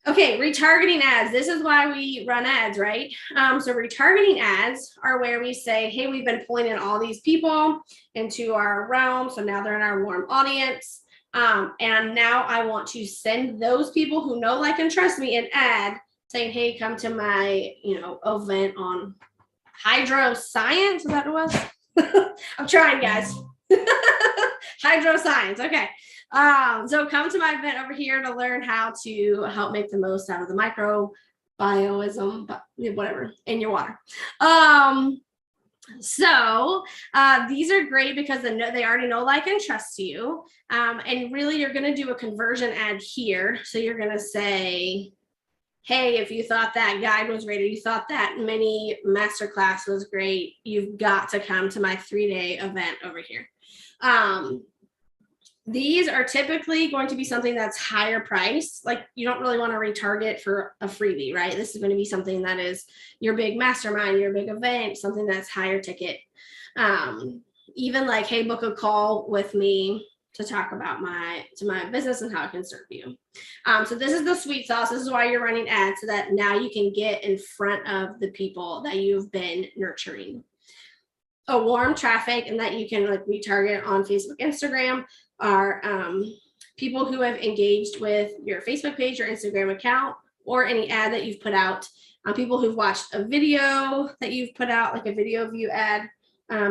Okay, retargeting ads. This is why we run ads, right? So retargeting ads are where we say, hey, we've been pulling in all these people into our realm. So now they're in our warm audience. And now I want to send those people who know, like, and trust me an ad saying, hey, come to my, event on hydro science. Is that what it was? I'm trying, guys. Hydro science. Okay. So come to my event over here to learn how to help make the most out of the microbioism, whatever, in your water. So these are great because they already know, like, and trust you. And really, you're going to do a conversion ad here. So you're going to say, hey, if you thought that guide was great, or you thought that mini masterclass was great, you've got to come to my 3-day event over here. These are typically going to be something that's higher price. Like, you don't really want to retarget for a freebie, right? This is going to be something that is your big mastermind, your big event, something that's higher ticket. Even like, hey, book a call with me to talk about my business and how I can serve you. So this is the sweet sauce. This is why you're running ads, so that now you can get in front of the people that you've been nurturing. A warm traffic, and that you can like retarget on Facebook, Instagram, are people who have engaged with your Facebook page or Instagram account, or any ad that you've put out. People who've watched a video that you've put out, like a video view ad.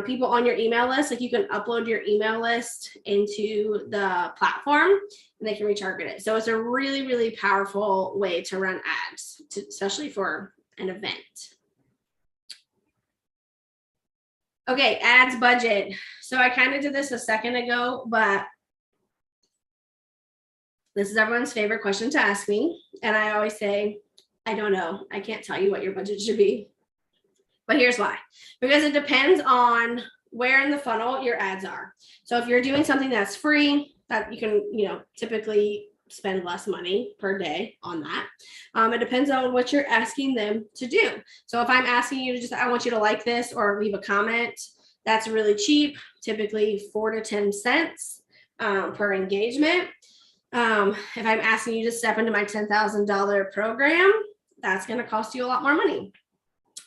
People on your email list, like you can upload your email list into the platform and they can retarget it. So it's a really, really powerful way to run ads, especially for an event. Okay, ads budget. So I kind of did this a second ago, but this is everyone's favorite question to ask me. And I always say, I don't know. I can't tell you what your budget should be. But here's why. Because it depends on where in the funnel your ads are. So if you're doing something that's free, that you can, typically spend less money per day on that. It depends on what you're asking them to do. So if I'm asking you to I want you to like this or leave a comment, that's really cheap, typically 4 to 10 cents per engagement. If I'm asking you to step into my $10,000 program, that's going to cost you a lot more money.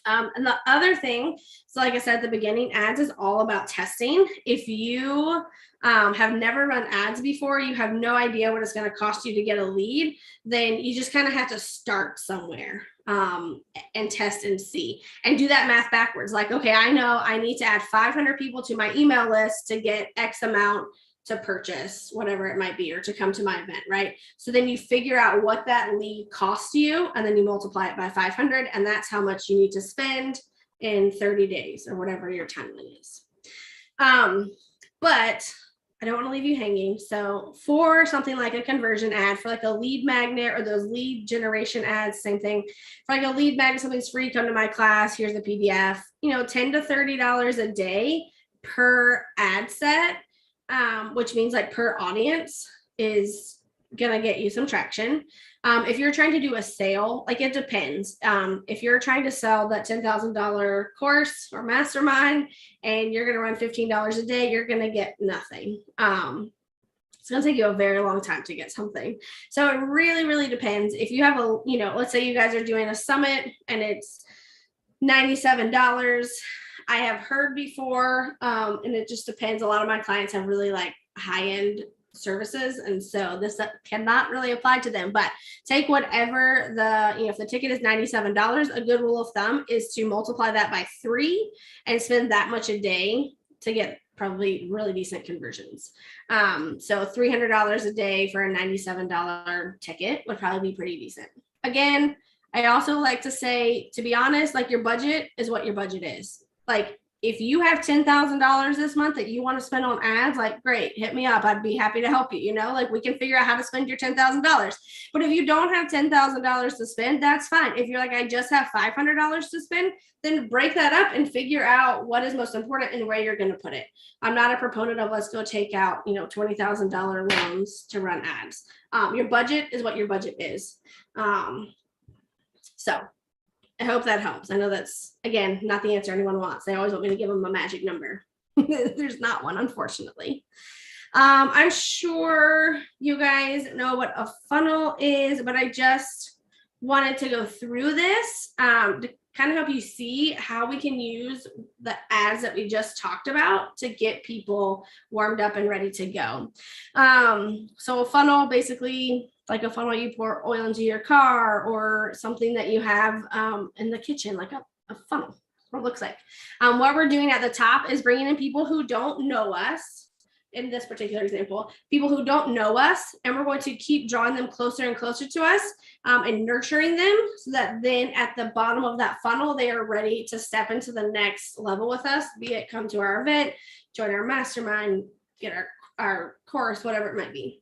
And the other thing, so like I said at the beginning, ads is all about testing. If you have never run ads before, you have no idea what it's going to cost you to get a lead, then you just kind of have to start somewhere and test and see and do that math backwards. Like, okay, I know I need to add 500 people to my email list to get X amount to purchase whatever it might be, or to come to my event, right? So then you figure out what that lead costs you, and then you multiply it by 500, and that's how much you need to spend in 30 days or whatever your timeline is. But I don't want to leave you hanging. So for something like a conversion ad, for like a lead magnet or those lead generation ads, same thing. For like a lead magnet, something's free, come to my class, here's the PDF, $10 to $30 a day per ad set. Which means like per audience is gonna get you some traction. If you're trying to do a sale, like it depends. If you're trying to sell that $10,000 course or mastermind and you're gonna run $15 a day, you're gonna get nothing. It's gonna take you a very long time to get something. So it really, really depends. If you have let's say you guys are doing a summit and it's $97. I have heard before, and it just depends. A lot of my clients have really like high-end services, and so this cannot really apply to them, but take whatever if the ticket is $97, a good rule of thumb is to multiply that by 3 and spend that much a day to get probably really decent conversions. So $300 a day for a $97 ticket would probably be pretty decent. Again, I also like to say, to be honest, like your budget is what your budget is. Like if you have $10,000 this month that you want to spend on ads, like great, hit me up. I'd be happy to help you. Like we can figure out how to spend your $10,000. But if you don't have $10,000 to spend, that's fine. If you're like, I just have $500 to spend, then break that up and figure out what is most important and where you're going to put it. I'm not a proponent of let's go take out, $20,000 loans to run ads. Your budget is what your budget is. So I hope that helps. I know that's, again, not the answer anyone wants. They always want me to give them a magic number. There's not one, unfortunately. I'm sure you guys know what a funnel is, but I just wanted to go through this to kind of help you see how we can use the ads that we just talked about to get people warmed up and ready to go. So a funnel, basically, like a funnel you pour oil into your car, or something that you have in the kitchen, like a funnel. That's what it looks like. What we're doing at the top is bringing in people who don't know us. In this particular example, people who don't know us, and we're going to keep drawing them closer and closer to us and nurturing them so that then at the bottom of that funnel, they are ready to step into the next level with us, be it come to our event, join our mastermind, get our course, whatever it might be.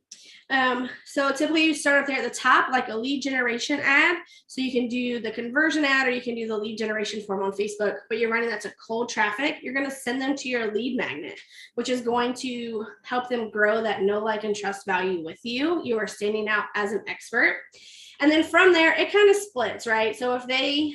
So typically you start up there at the top, like a lead generation ad. So you can do the conversion ad, or you can do the lead generation form on Facebook, but you're running that to cold traffic. You're going to send them to your lead magnet, which is going to help them grow that know, like, and trust value with you. You are standing out as an expert. And then from there, it kind of splits, right? So if they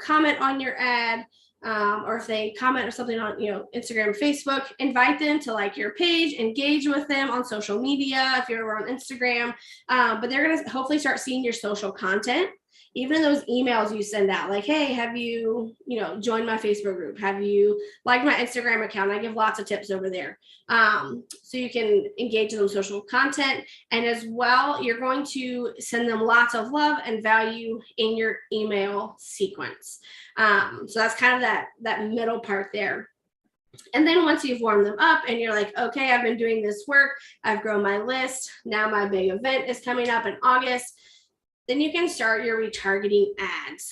comment on your ad, or if they comment or something on Instagram, Facebook, invite them to like your page, engage with them on social media if you're on Instagram, but they're going to hopefully start seeing your social content, even in those emails you send out, like, hey, have you joined my Facebook group, have you liked my Instagram account? I give lots of tips over there, so you can engage in them social content. And as well, you're going to send them lots of love and value in your email sequence. So that's kind of that middle part there. And then once you've warmed them up and you're like, okay, I've been doing this work, I've grown my list, now my big event is coming up in August, then you can start your retargeting ads.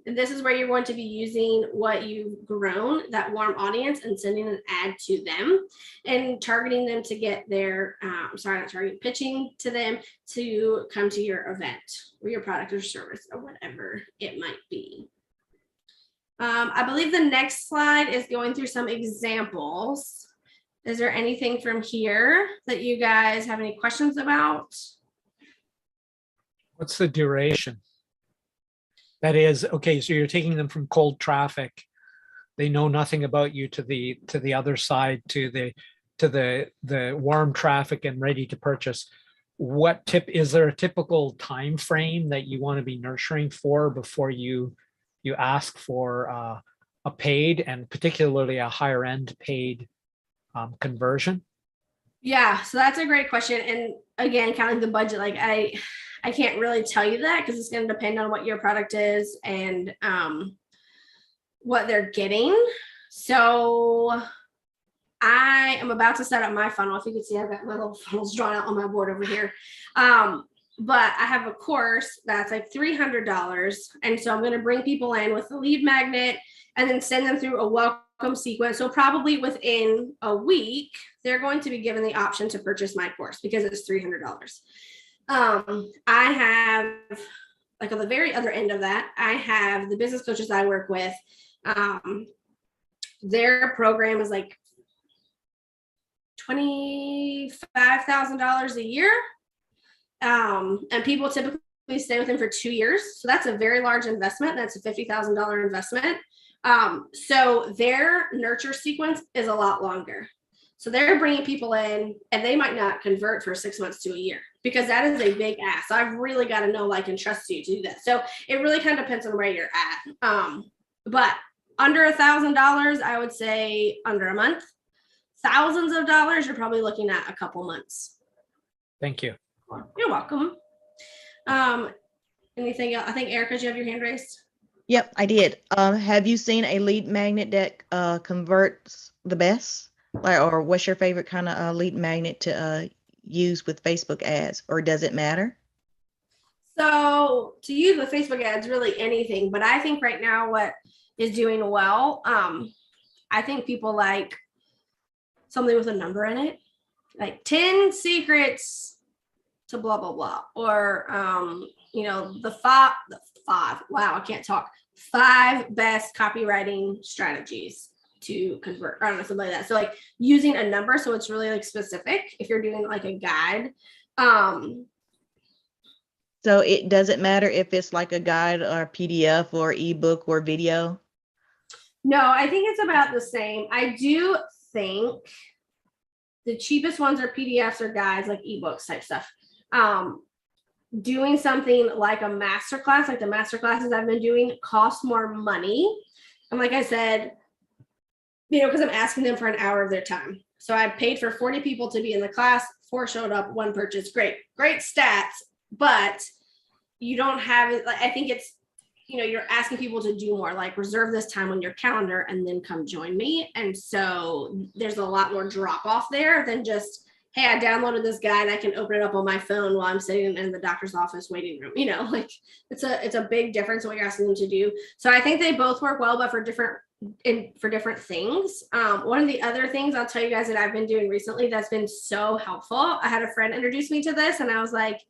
And this is where you're going to be using what you've grown, that warm audience, and sending an ad to them and targeting them to get their, pitching to them to come to your event or your product or service or whatever it might be. I believe the next slide is going through some examples. Is there anything from here that you guys have any questions about? What's the duration? That is, okay, so you're taking them from cold traffic. They know nothing about you to the other side, to the warm traffic and ready to purchase. Is there a typical time frame that you want to be nurturing for before you ask for a paid, and particularly a higher end paid conversion? Yeah, so that's a great question. And again, counting the budget, like I can't really tell you that because it's going to depend on what your product is and what they're getting. So I am about to set up my funnel. If you can see, I've got my little funnels drawn out on my board over here. But I have a course that's like $300. And so I'm going to bring people in with the lead magnet and then send them through a welcome sequence. So probably within a week, they're going to be given the option to purchase my course because it's $300. I have, like, on the very other end of that, I have the business coaches I work with. Their program is like $25,000 a year. And people typically stay with them for 2 years. So that's a very large investment. That's a $50,000 investment. So their nurture sequence is a lot longer. So they're bringing people in and they might not convert for 6 months to a year because that is a big ask. So I've really got to know, like, and trust you to do that. So it really kind of depends on where you're at. But Under $1,000, I would say under a month. Thousands of dollars, you're probably looking at a couple months. Thank you. You're welcome. Anything else? I think Erica, do you have your hand raised? Yep, I did. Have you seen a lead magnet that converts the best? Like, or what's your favorite kind of lead magnet to use with Facebook ads, or does it matter? So to use with Facebook ads, really anything, but I think right now what is doing well, I think people like something with a number in it, like 10 secrets to blah, blah, blah, or, the five, wow, I can't talk, 5 best copywriting strategies to convert, I don't know, something like that. So like using a number, so it's really like specific if you're doing like a guide. So it doesn't matter if it's like a guide or a PDF or ebook or video? No, I think it's about the same. I do think the cheapest ones are PDFs or guides, like ebooks type stuff. Doing something like a masterclass, like the masterclasses I've been doing, cost more money. And like I said, because I'm asking them for an hour of their time. So I paid for 40 people to be in the class, 4 showed up, 1 purchased. Great stats, but you don't have it. Like, I think it's, you're asking people to do more, like reserve this time on your calendar and then come join me. And so there's a lot more drop off there than just, hey, I downloaded this guide, I can open it up on my phone while I'm sitting in the doctor's office waiting room. Like it's a big difference what you're asking them to do. So I think they both work well, but for different things. One of the other things I'll tell you guys that I've been doing recently that's been so helpful. I had a friend introduce me to this and I was like,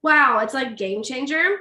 wow, it's like game changer.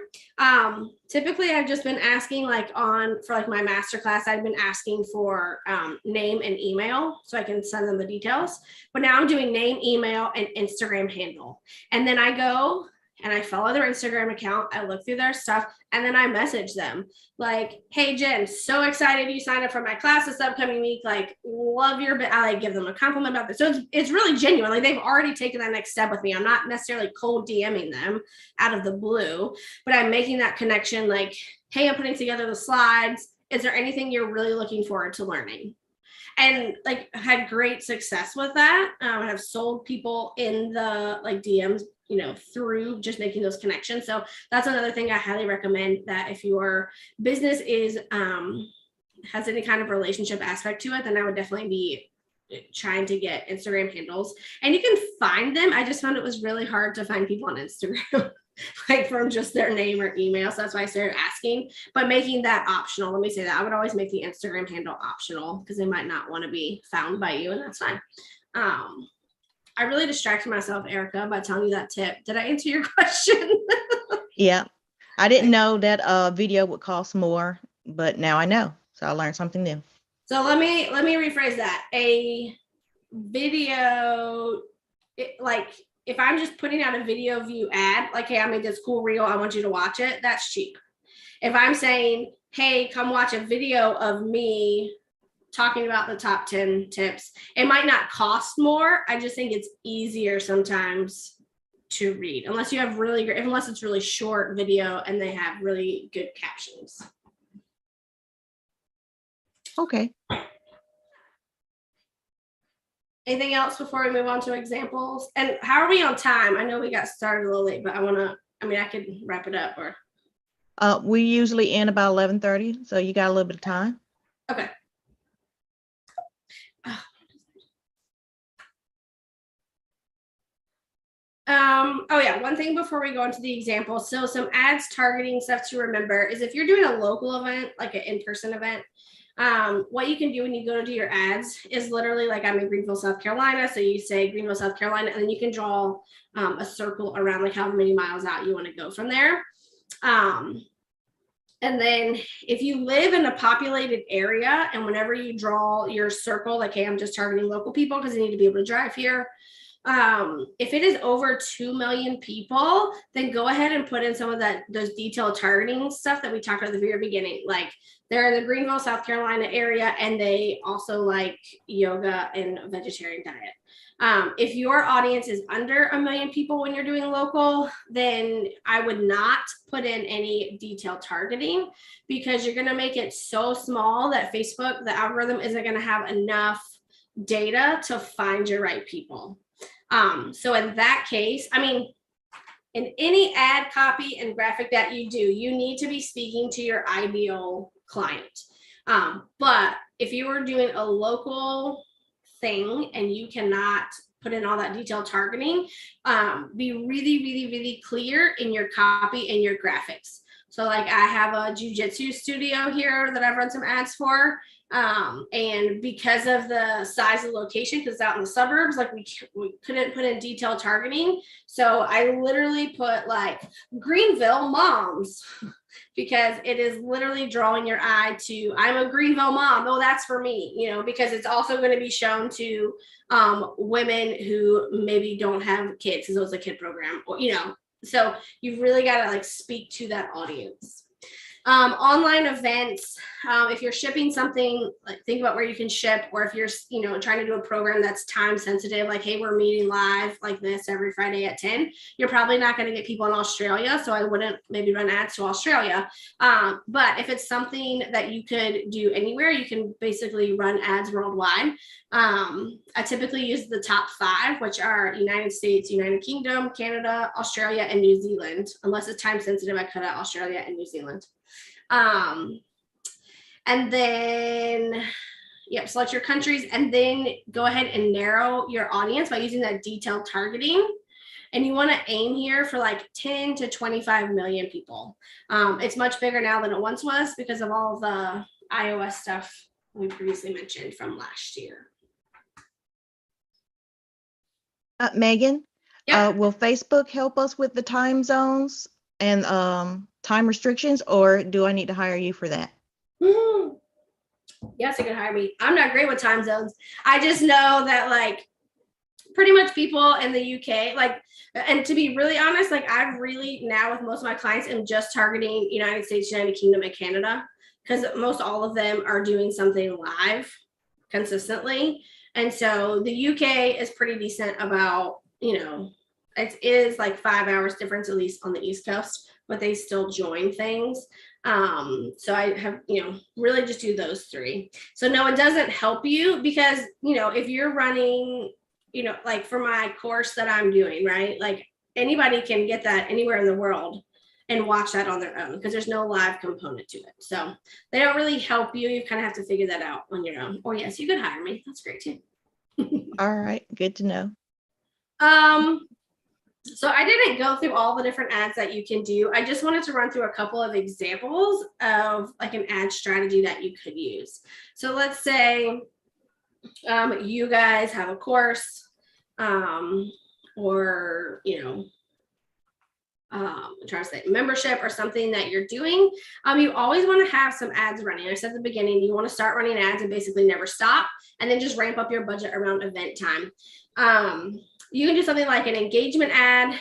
Typically I've just been asking for my masterclass, I've been asking for name and email so I can send them the details. But now I'm doing name, email, and Instagram handle. And then I go and I follow their Instagram account. I look through their stuff and then I message them like, hey, Jen, so excited you signed up for my class this upcoming week. Like, love your bit. I give them a compliment about this. So it's really genuine. Like they've already taken that next step with me. I'm not necessarily cold DMing them out of the blue, but I'm making that connection like, hey, I'm putting together the slides. Is there anything you're really looking forward to learning? And like had great success with that. I have sold people in the DMs, through just making those connections. So that's another thing I highly recommend, that if your business is has any kind of relationship aspect to it, then I would definitely be trying to get Instagram handles. And you can find them. I just found it was really hard to find people on Instagram like from just their name or email. So that's why I started asking, but making that optional. Let me say that I would always make the Instagram handle optional because they might not want to be found by you, and that's fine. I really distracted myself, Erica, by telling you that tip. Did I answer your question? Yeah, I didn't know that video would cost more, but now I know. So I learned something new. So let me rephrase that. A video, if I'm just putting out a video view ad, like, hey, I made this cool reel, I want you to watch it, that's cheap. If I'm saying, hey, come watch a video of me talking about the top 10 tips, it might not cost more. I just think it's easier sometimes to read, unless you have unless it's really short video and they have really good captions. Okay. Anything else before we move on to examples? And how are we on time? I know we got started a little late, but I could wrap it up or. We usually end about 11:30, so you got a little bit of time. Okay. One thing before we go into the example. So some ads targeting stuff to remember is if you're doing a local event, like an in-person event, what you can do when you go to do your ads is literally like I'm in Greenville, South Carolina. So you say Greenville, South Carolina, and then you can draw a circle around like how many miles out you want to go from there. And then if you live in a populated area and whenever you draw your circle, like, hey, I'm just targeting local people because they need to be able to drive here. If it is over 2 million people, then go ahead and put in some of those detailed targeting stuff that we talked about at the very beginning. Like they're in the Greenville, South Carolina area, and they also like yoga and a vegetarian diet. If your audience is under 1 million people when you're doing local, then I would not put in any detailed targeting, because you're going to make it so small that Facebook, the algorithm, isn't going to have enough data to find your right people. So in that case, I mean, in any ad copy and graphic that you do, you need to be speaking to your ideal client. But if you are doing a local thing and you cannot put in all that detailed targeting, be really, really, really clear in your copy and your graphics. So like I have a jiu-jitsu studio here that I've run some ads for. And because of the size of the location, because it's out in the suburbs, like we couldn't put in detailed targeting. So I literally put like Greenville moms, because it is literally drawing your eye to, I'm a Greenville mom. Oh, that's for me, you know, because it's also going to be shown to women who maybe don't have kids, because it was a kid program, or, you know, so you've really got to like speak to that audience. Online events, if you're shipping something, like think about where you can ship, or if you're, you know, trying to do a program that's time sensitive, like, hey, we're meeting live like this every Friday at 10, you're probably not going to get people in Australia. So I wouldn't maybe run ads to Australia. But if it's something that you could do anywhere, you can basically run ads worldwide. I typically use the top 5, which are United States, United Kingdom, Canada, Australia, and New Zealand. Unless it's time sensitive, I cut out Australia and New Zealand. And then, yep, select your countries, and then go ahead and narrow your audience by using that detailed targeting. And you want to aim here for like 10 to 25 million people. It's much bigger now than it once was because of all the iOS stuff we previously mentioned from last year. Megan, Yeah. will Facebook help us with the time zones and time restrictions, or do I need to hire you for that? Yes, you can hire me. I'm not great with time zones. I just know that like pretty much people in the UK, like, and to be really honest, like I've really now with most of my clients am just targeting United States, United Kingdom, and Canada, because most all of them are doing something live consistently. And so the UK is pretty decent about, you know, it is like 5 hours difference, at least on the East Coast, but they still join things. So I have, you know, really just do those 3. So no, it doesn't help you because, you know, if you're running, you know, like for my course that I'm doing, right? Like anybody can get that anywhere in the world and watch that on their own because there's no live component to it. So they don't really help you. You kind of have to figure that out on your own. Or yes, you could hire me. That's great too. All right, good to know. So I didn't go through all the different ads that you can do. I just wanted to run through a couple of examples of like an ad strategy that you could use. So let's say you guys have a course or, you know, I'm trying to say membership or something that you're doing. You always want to have some ads running. I said at the beginning, you want to start running ads and basically never stop, and then just ramp up your budget around event time. You can do something like an engagement ad.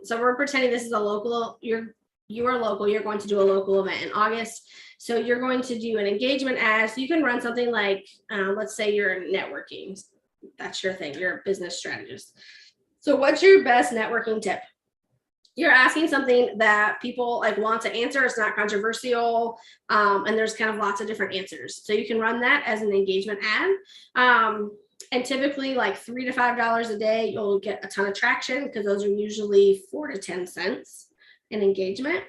So we're pretending this is a local, you are local, you're going to do a local event in August. So you're going to do an engagement ad. So you can run something like, let's say you're networking. That's your thing, you're a business strategist. So what's your best networking tip? You're asking something that people like want to answer. It's not controversial. And there's kind of lots of different answers. So you can run that as an engagement ad. And typically like $3 to $5 a day, you'll get a ton of traction because those are usually 4 to 10 cents in engagement.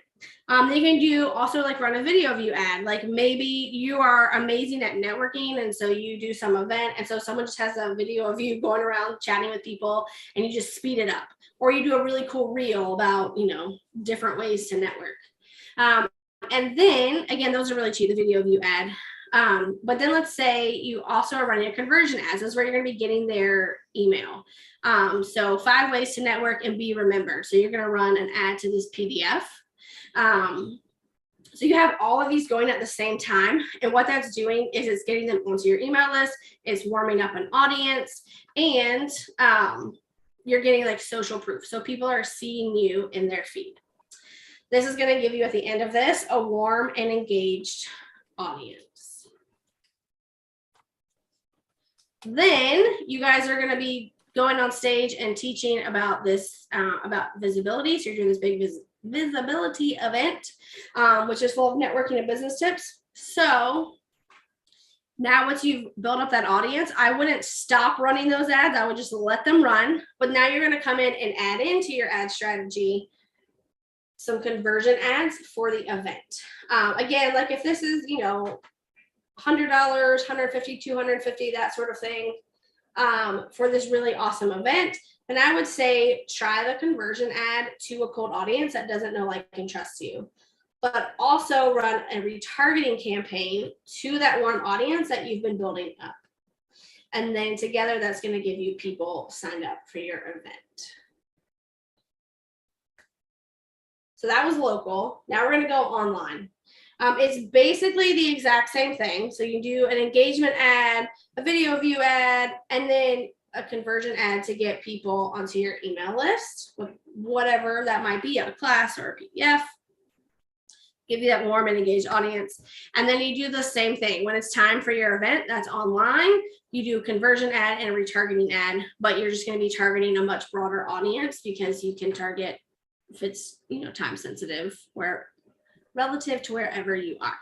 Then you can do also like run a video view ad. Like maybe you are amazing at networking and so you do some event and so someone just has a video of you going around chatting with people and you just speed it up. Or you do a really cool reel about, you know, different ways to network. And then again, those are really cheap, the video view ad. But then let's say you also are running a conversion ads. This is where you're going to be getting their email. So 5 ways to network and be remembered. So you're going to run an ad to this PDF. So you have all of these going at the same time. And what that's doing is it's getting them onto your email list, it's warming up an audience, and you're getting like social proof. So people are seeing you in their feed. This is going to give you at the end of this a warm and engaged audience. Then you guys are going to be going on stage and teaching about this, about visibility. So you're doing this big visibility event, which is full of networking and business tips. So now once you've built up that audience, I wouldn't stop running those ads. I would just let them run. But now you're going to come in and add into your ad strategy some conversion ads for the event. Again, like if this is, you know, $100, $150, $250, that sort of thing, for this really awesome event, then I would say try the conversion ad to a cold audience that doesn't know, like, and trust you. But also run a retargeting campaign to that warm audience that you've been building up. And then together, that's going to give you people signed up for your event. So that was local. Now we're going to go online. It's basically the exact same thing. So you do an engagement ad, a video view ad, and then a conversion ad to get people onto your email list with whatever that might be, a class or a PDF. Give you that warm and engaged audience. And then you do the same thing. When it's time for your event that's online, you do a conversion ad and a retargeting ad, but you're just going to be targeting a much broader audience because you can target, if it's, you know, time sensitive, where relative to wherever you are.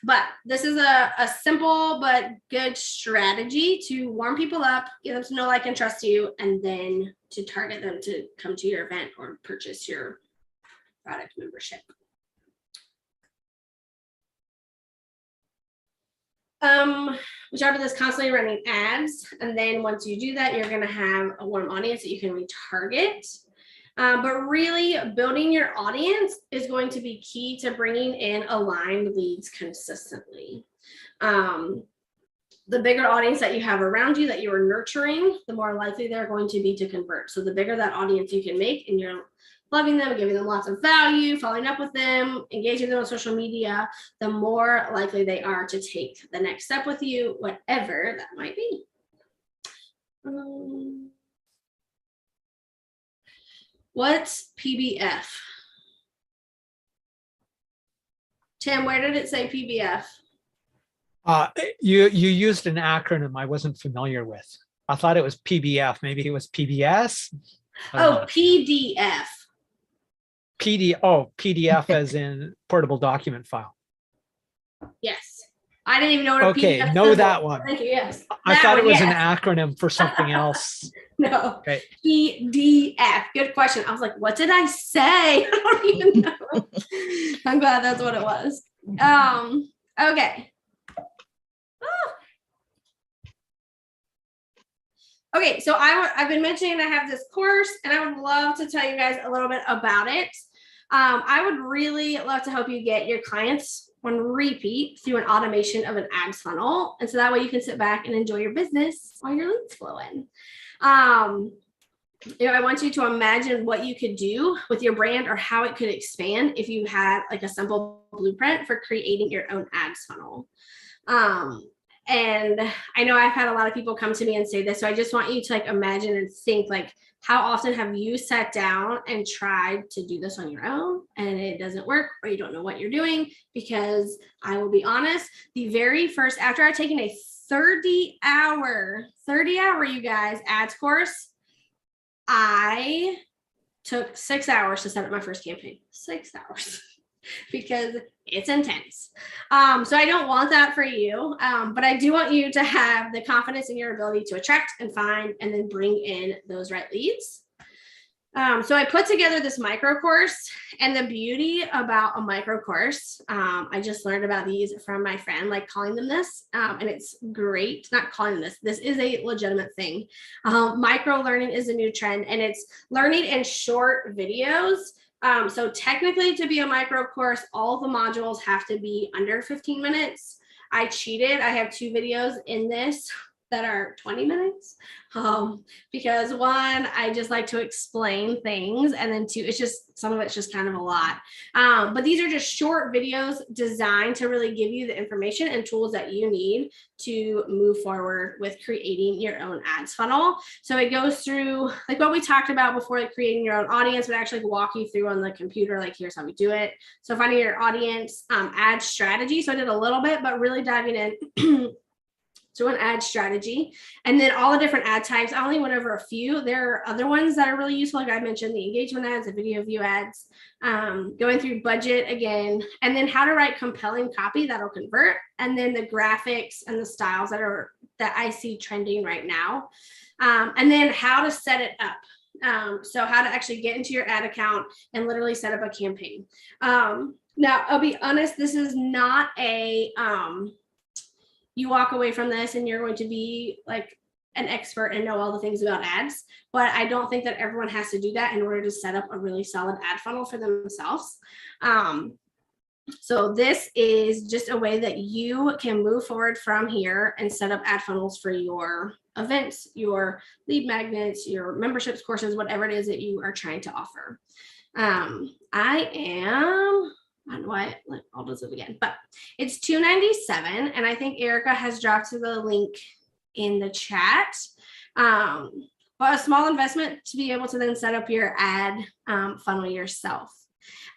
But this is a simple but good strategy to warm people up, get them to know, like, and trust you, and then to target them to come to your event or purchase your product membership. We talked about this constantly running ads, and then once you do that, you're going to have a warm audience that you can retarget. But really building your audience is going to be key to bringing in aligned leads consistently. The bigger audience that you have around you that you are nurturing, the more likely they're going to be to convert. So the bigger that audience you can make, and you're loving them, giving them lots of value, following up with them, engaging them on social media, the more likely they are to take the next step with you, whatever that might be. What's PBF? Tim, where did it say PBF? You used an acronym I wasn't familiar with. I thought it was PBF. Maybe it was PBS. Oh, PDF. PDF as in portable document file. Yes. I didn't even know what a Okay, PDF know was. that one. Thank you, yes. I That thought it one, was yes. an acronym for something else. No. Okay. PDF. Good question. I was like, what did I say? I don't even know. I'm glad that's what it was. Okay. Okay, so I've been mentioning I have this course, and I would love to tell you guys a little bit about it. I would really love to help you get your clients on repeat through an automation of an ads funnel. And so that way you can sit back and enjoy your business while your leads flow in. You know, I want you to imagine what you could do with your brand or how it could expand if you had like a simple blueprint for creating your own ads funnel. And I know I've had a lot of people come to me and say this, so I just want you to like imagine and think, like, how often have you sat down and tried to do this on your own and it doesn't work, or you don't know what you're doing? Because I will be honest, the very first, after I'd taken a 30 hour, you guys, ads course, I took 6 hours to set up my first campaign. 6 hours. Because it's intense. So I don't want that for you, but I do want you to have the confidence in your ability to attract and find and then bring in those right leads. So I put together this micro course, and the beauty about a micro course, I just learned about these from my friend, like calling them this, and it's great. Not calling them this is a legitimate thing. Micro learning is a new trend, and it's learning in short videos. So technically, to be a micro course, all the modules have to be under 15 minutes. I cheated. I have 2 videos in this that are 20 minutes. Because one, I just like to explain things. And then two, it's just, some of it's just kind of a lot. But these are just short videos designed to really give you the information and tools that you need to move forward with creating your own ads funnel. So it goes through like what we talked about before, like creating your own audience, but actually walk you through on the computer, like here's how we do it. So finding your audience, ad strategy. So I did a little bit, but really diving in to an ad strategy, and then all the different ad types. I only went over a few. There are other ones that are really useful. Like I mentioned, the engagement ads, the video view ads, going through budget again, and then how to write compelling copy that'll convert, and then the graphics and the styles that I see trending right now, and then how to set it up. So how to actually get into your ad account and literally set up a campaign. Now, I'll be honest, this is not a you walk away from this and you're going to be like an expert and know all the things about ads, but I don't think that everyone has to do that in order to set up a really solid ad funnel for themselves. So this is just a way that you can move forward from here and set up ad funnels for your events, your lead magnets, your memberships, courses, whatever it is that you are trying to offer. I don't know why I'll do it again, but it's $297, and I think Erica has dropped the link in the chat. But a small investment to be able to then set up your ad funnel yourself.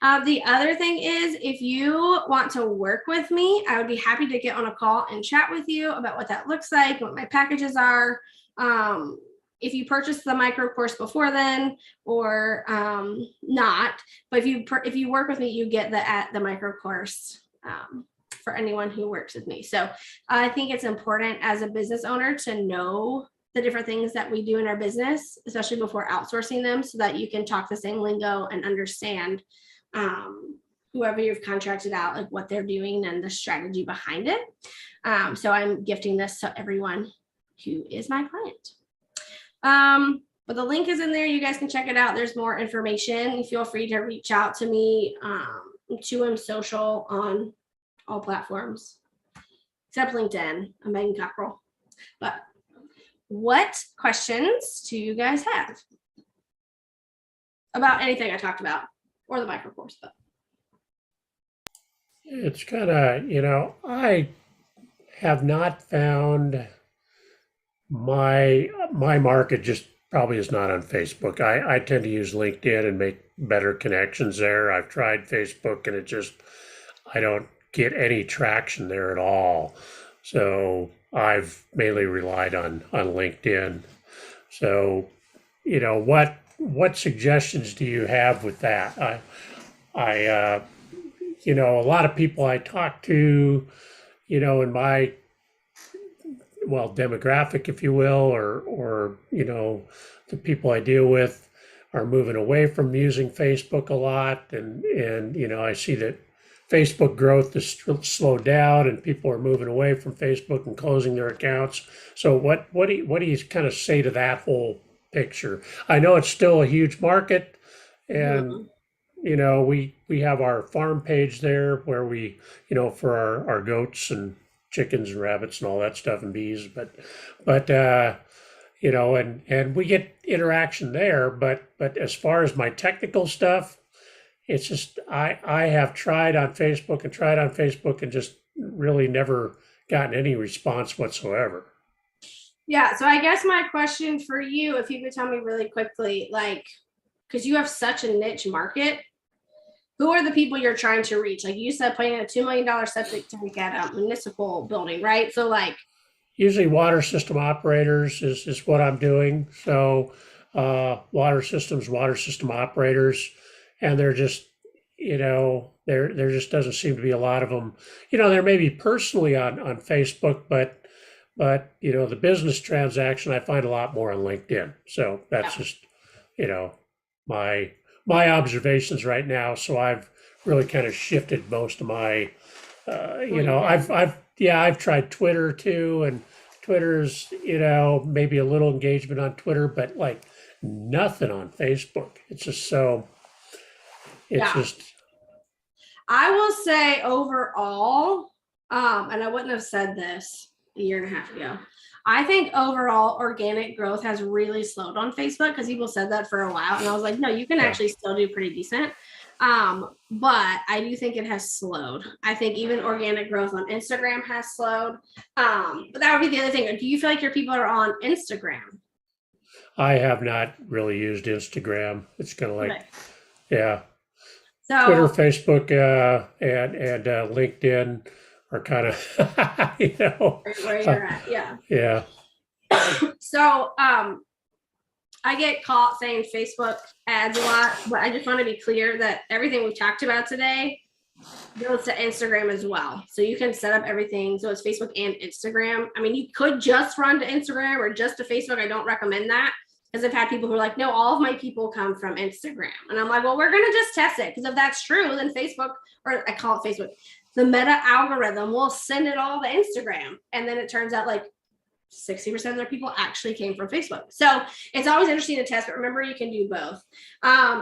The other thing is, if you want to work with me, I would be happy to get on a call and chat with you about what that looks like, what my packages are. If you purchase the micro course before then, or not, but if you work with me, you get the micro course for anyone who works with me. So I think it's important as a business owner to know the different things that we do in our business, especially before outsourcing them, so that you can talk the same lingo and understand whoever you've contracted out, like what they're doing and the strategy behind it. So I'm gifting this to everyone who is my client. But the link is in there. You guys can check it out. There's more information. Feel free to reach out to me, to social on all platforms, except LinkedIn. I'm Megan Cockrell. But what questions do you guys have about anything I talked about, or the micro course? But It's kind of, I have not found my market just probably is not on Facebook. I tend to use LinkedIn and make better connections there. I've tried Facebook and I don't get any traction there at all. So I've mainly relied on LinkedIn. So, what suggestions do you have with that? A lot of people I talk to, in my demographic, if you will, or the people I deal with are moving away from using Facebook a lot, and I see that Facebook growth is slowed down, and people are moving away from Facebook and closing their accounts. So what do you kind of say to that whole picture? I know it's still a huge market, and we have our farm page there where we for our goats and chickens and rabbits and all that stuff and bees, but and we get interaction there, but as far as my technical stuff, it's just I have tried on Facebook and just really never gotten any response whatsoever. yeah, so I guess my question for you, if you could tell me really quickly, like, because you have such a niche market, who are the people you're trying to reach? Like you said, putting a $2 million septic tank at a municipal building, right? So like, usually water system operators is what I'm doing. So water system operators, and they're just, there just doesn't seem to be a lot of them. There may be personally on Facebook, but the business transaction, I find a lot more on LinkedIn. So that's just, my observations right now. So I've really kind of shifted most of my, I've tried Twitter too, and Twitter's, maybe a little engagement on Twitter, but like nothing on Facebook. It's just I will say overall, and I wouldn't have said this a year and a half ago. I think overall organic growth has really slowed on Facebook because people said that for a while. And I was like, no, you can actually still do pretty decent. But I do think it has slowed. I think even organic growth on Instagram has slowed. But that would be the other thing. Do you feel like your people are on Instagram? I have not really used Instagram. It's kind of like, Okay. yeah, So Twitter, Facebook, and LinkedIn are kind of, you know, where you're at, yeah. yeah. So I get caught saying Facebook ads a lot, but I just want to be clear that everything we talked about today goes to Instagram as well. So you can set up everything. So it's Facebook and Instagram. I mean, you could just run to Instagram or just to Facebook. I don't recommend that because I've had people who are like, no, all of my people come from Instagram. And I'm like, well, we're going to just test it. Because if that's true, then Facebook, or I call it Facebook, the meta algorithm will send it all to Instagram. And then it turns out like 60% of their people actually came from Facebook. So it's always interesting to test, but remember you can do both.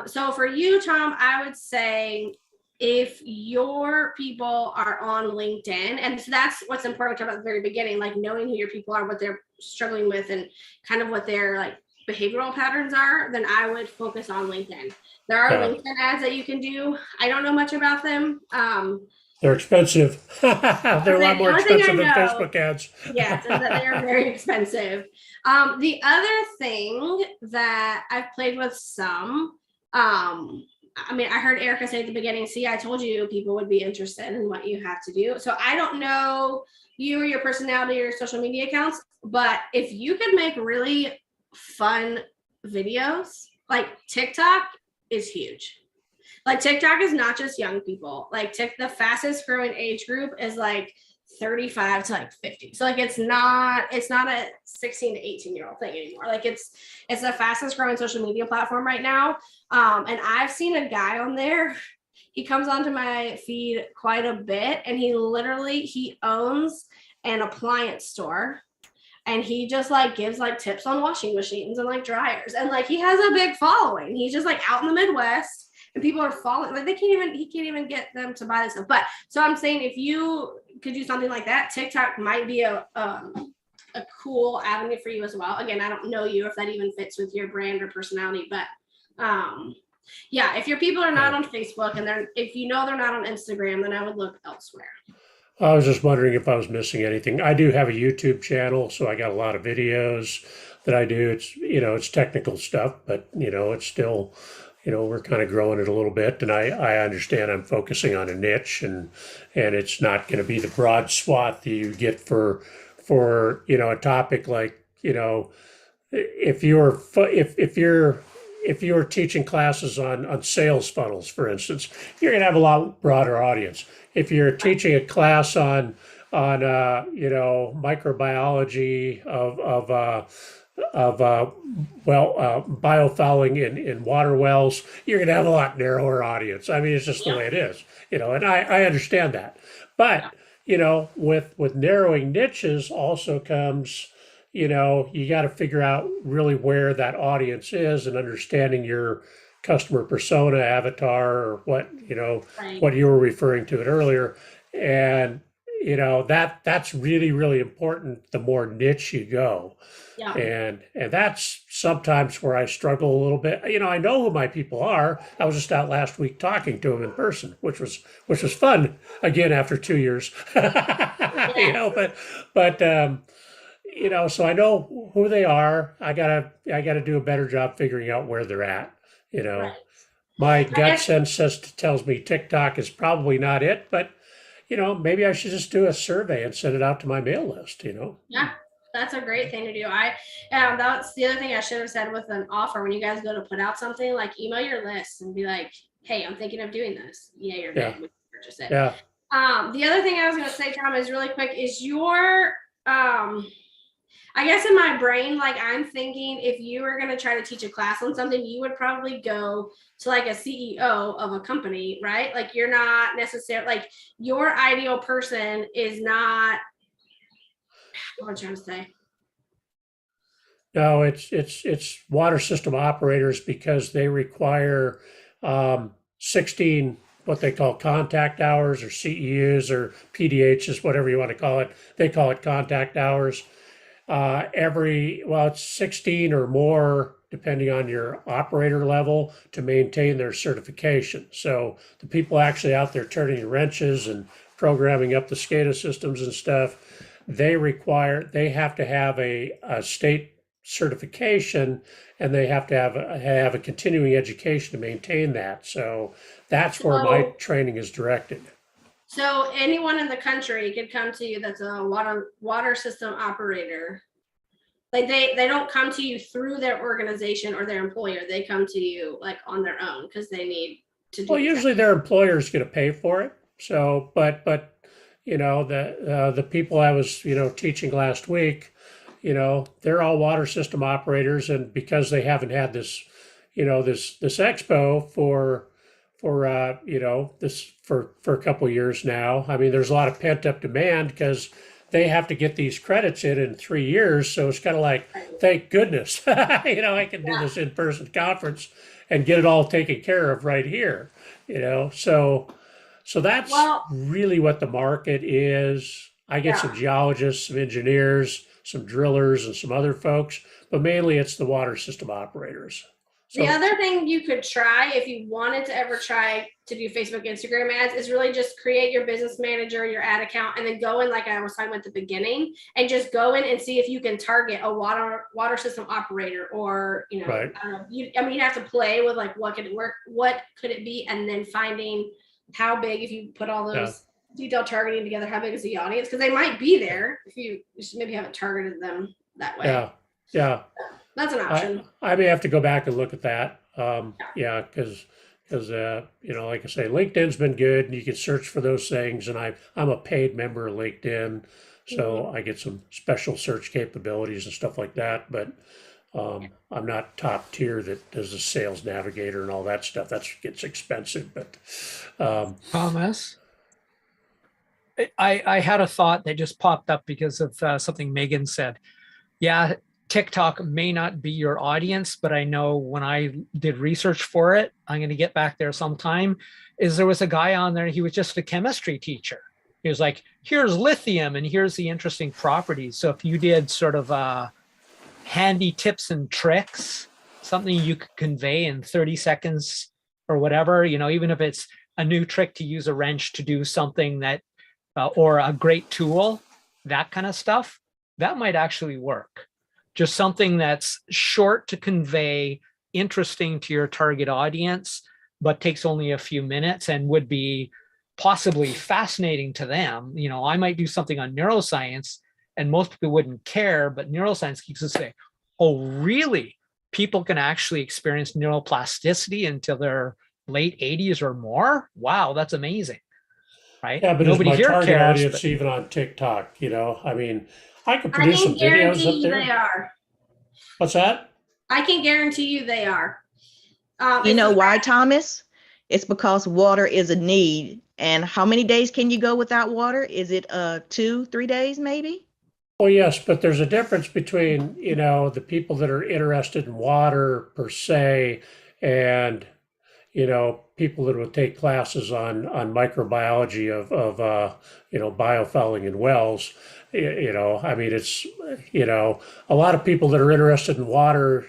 So for you, Tom, I would say if your people are on LinkedIn, and so that's what's important to talk about at the very beginning, like knowing who your people are, what they're struggling with, and kind of what their like behavioral patterns are, then I would focus on LinkedIn. There are LinkedIn ads that you can do. I don't know much about them. They're expensive. They're a lot more expensive than Facebook ads. Yes, and that they are very expensive. The other thing that I've played with some, I mean, I heard Erica say at the beginning, see, I told you people would be interested in what you have to do. So I don't know you or your personality or your social media accounts, but if you could make really fun videos, like TikTok is huge. Like TikTok is not just young people. Like the fastest growing age group is like 35 to like 50. So like it's not a 16 to 18-year-old thing anymore. Like it's the fastest growing social media platform right now. And I've seen a guy on there. He comes onto my feed quite a bit, and he owns an appliance store. And he just like gives like tips on washing machines and like dryers. And like he has a big following. He's just like out in the Midwest. And people are following, like he can't even get them to buy this stuff. But so I'm saying if you could do something like that, TikTok might be a cool avenue for you as well. Again, I don't know you if that even fits with your brand or personality, but yeah, if your people are not on Facebook and if you know they're not on Instagram, then I would look elsewhere. I was just wondering if I was missing anything. I do have a YouTube channel, so I got a lot of videos that I do. It's, it's technical stuff, but, it's still, we're kind of growing it a little bit. And I understand I'm focusing on a niche, and it's not going to be the broad swath that you get for a topic like, if you're teaching classes on sales funnels, for instance, you're going to have a lot broader audience. If you're teaching a class on microbiology of biofouling in water wells, you're going to have a lot narrower audience. I mean, it's just the way it is, and I understand that. But, with narrowing niches also comes, you got to figure out really where that audience is and understanding your customer persona, avatar, or what you were referring to it earlier. And, that's really, really important the more niche you go. Yeah. And that's sometimes where I struggle a little bit. I know who my people are. I was just out last week talking to them in person, which was fun again after 2 years. So I know who they are. I gotta do a better job figuring out where they're at. Right. My gut sense tells me TikTok is probably not it, but maybe I should just do a survey and send it out to my mail list. Yeah, that's a great thing to do. That's the other thing I should have said with an offer. When you guys go to put out something, like email your list and be like, hey, I'm thinking of doing this. Yeah, you're good. We can purchase it. Yeah. The other thing I was going to say, Tom, is really quick, is your I guess in my brain, like I'm thinking if you were going to try to teach a class on something, you would probably go to like a CEO of a company, right? Like you're not necessarily, like your ideal person is not, what am I trying to say? No, it's water system operators because they require 16 what they call contact hours or CEUs or PDHs, whatever you want to call it. They call it contact hours. It's 16 or more, depending on your operator level, to maintain their certification. So the people actually out there turning wrenches and programming up the SCADA systems and stuff, they have to have a state certification, and they have to have a continuing education to maintain that. So that's where my training is directed. So anyone in the country could come to you that's a water system operator. Like they don't come to you through their organization or their employer. They come to you like on their own because they need to do. Well, usually their employer is going to pay for it. So, but the people I was teaching last week, they're all water system operators, and because they haven't had this expo for a couple of years now. I mean, there's a lot of pent up demand because they have to get these credits in 3 years. So it's kind of like, thank goodness, I can do this in-person conference and get it all taken care of right here. So that's really what the market is. I get some geologists, some engineers, some drillers, and some other folks, but mainly it's the water system operators. The other thing you could try if you wanted to ever try to do Facebook, Instagram ads is really just create your business manager, your ad account, and then go in, like I was talking about at the beginning, and just go in and see if you can target a water system operator, or, Right. I don't know, you have to play with like, what could it work? What could it be? And then finding how big, if you put all those detailed targeting together, how big is the audience? Because they might be there if you just maybe haven't targeted them that way. Yeah. That's an option. I may have to go back and look at that. Because like I say, LinkedIn's been good, and you can search for those things. And I'm a paid member of LinkedIn, so I get some special search capabilities and stuff like that. But I'm not top tier that does the sales navigator and all that stuff. That gets expensive. But Thomas, I had a thought that just popped up because of something Megan said. Yeah, TikTok may not be your audience, but I know when I did research for it, I'm going to get back there sometime, there was a guy on there, he was just a chemistry teacher. He was like, here's lithium and here's the interesting properties. So if you did sort of handy tips and tricks, something you could convey in 30 seconds or whatever, even if it's a new trick to use a wrench to do something that, or a great tool, that kind of stuff, that might actually work. Just something that's short to convey, interesting to your target audience, but takes only a few minutes and would be possibly fascinating to them. I might do something on neuroscience and most people wouldn't care, but neuroscience keeps us saying, oh, really? People can actually experience neuroplasticity until their late 80s or more? Wow, that's amazing. Right? Yeah, but nobody is my here target cares, audience even on TikTok? I mean, I could produce some videos up there. They are. What's that? I can guarantee you they are. You know why, Thomas? It's because water is a need. And how many days can you go without water? Is it 2-3 days maybe? Oh, yes, but there's a difference between, the people that are interested in water per se and, people that will take classes on microbiology of biofouling in wells. I mean, it's, a lot of people that are interested in water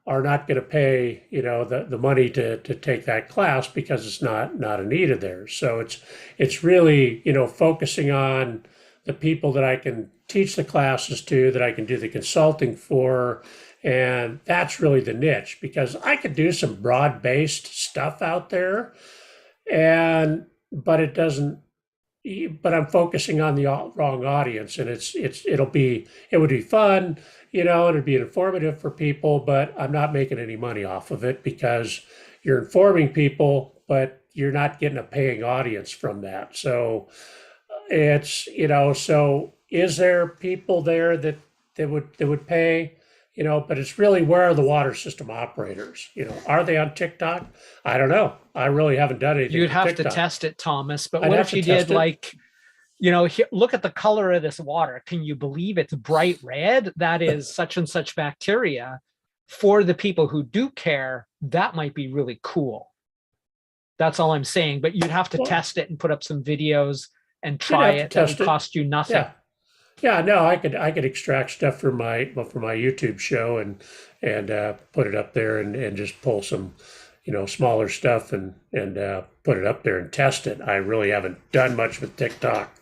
are not going to pay, the money to take that class because it's not a need of theirs. So it's really, focusing on the people that I can teach the classes to, that I can do the consulting for. And that's really the niche, because I could do some broad-based stuff out there, but I'm focusing on the wrong audience, and it would be fun, it'd be informative for people, but I'm not making any money off of it because you're informing people, but you're not getting a paying audience from that. So it's, so is there people there that would pay? But it's really, where are the water system operators? Are they on TikTok? I don't know. I really haven't done anything. You'd have TikTok. to test it, Thomas. But I'd what have if to you test did it. look at the color of this water. Can you believe it's bright red? That is such and such bacteria. For the people who do care, that might be really cool. That's all I'm saying. But you'd have to Well, test it and put up some videos and you'd try have to it. That would test it. cost you nothing. Yeah. Yeah, no, I could extract stuff from my YouTube show and put it up there and just pull some, smaller stuff and put it up there and test it. I really haven't done much with TikTok,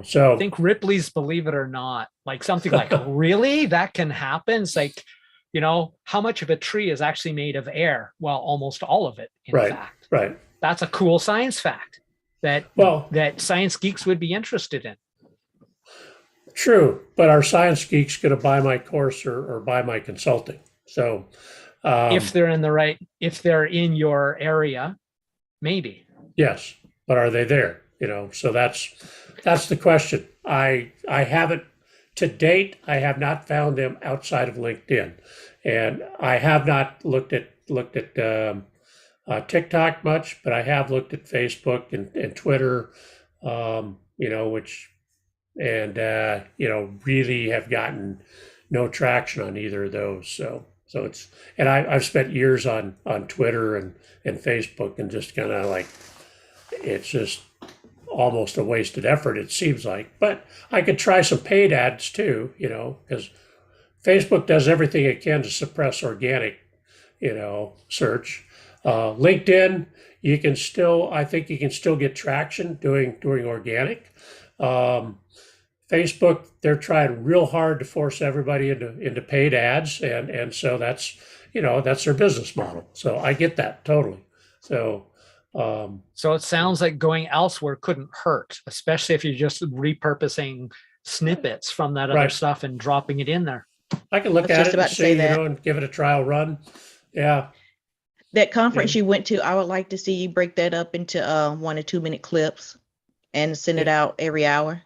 so I think Ripley's Believe It or Not, like something like, really? That can happen? It's like, how much of a tree is actually made of air? Well, almost all of it, in fact. Right. That's a cool science fact that science geeks would be interested in. True, but are science geeks going to buy my course or buy my consulting? So, if they're in your area, maybe. Yes, but are they there? So that's the question. I haven't to date. I have not found them outside of LinkedIn, and I have not looked at TikTok much, but I have looked at Facebook and Twitter. Which. And really have gotten no traction on either of those. So it's, and I've spent years on Twitter and Facebook, and just kind of like, it's just almost a wasted effort, it seems like. But I could try some paid ads too, because Facebook does everything it can to suppress organic, search. LinkedIn, I think you can still get traction doing organic. Facebook, they're trying real hard to force everybody into paid ads, and so that's their business model. So I get that totally. So it sounds like going elsewhere couldn't hurt, especially if you're just repurposing snippets from that other stuff and dropping it in there. I can look at it and see, and give it a trial run. Yeah. That conference you went to, I would like to see you break that up into 1 or 2 minute clips and send it out every hour.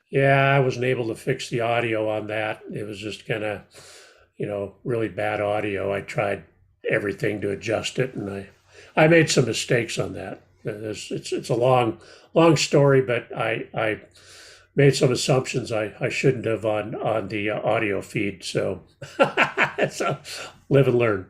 Yeah, I wasn't able to fix the audio on that. It was just kind of, really bad audio. I tried everything to adjust it, and I made some mistakes on that. It's a long story, but I made some assumptions I shouldn't have on the audio feed. So it's a live and learn.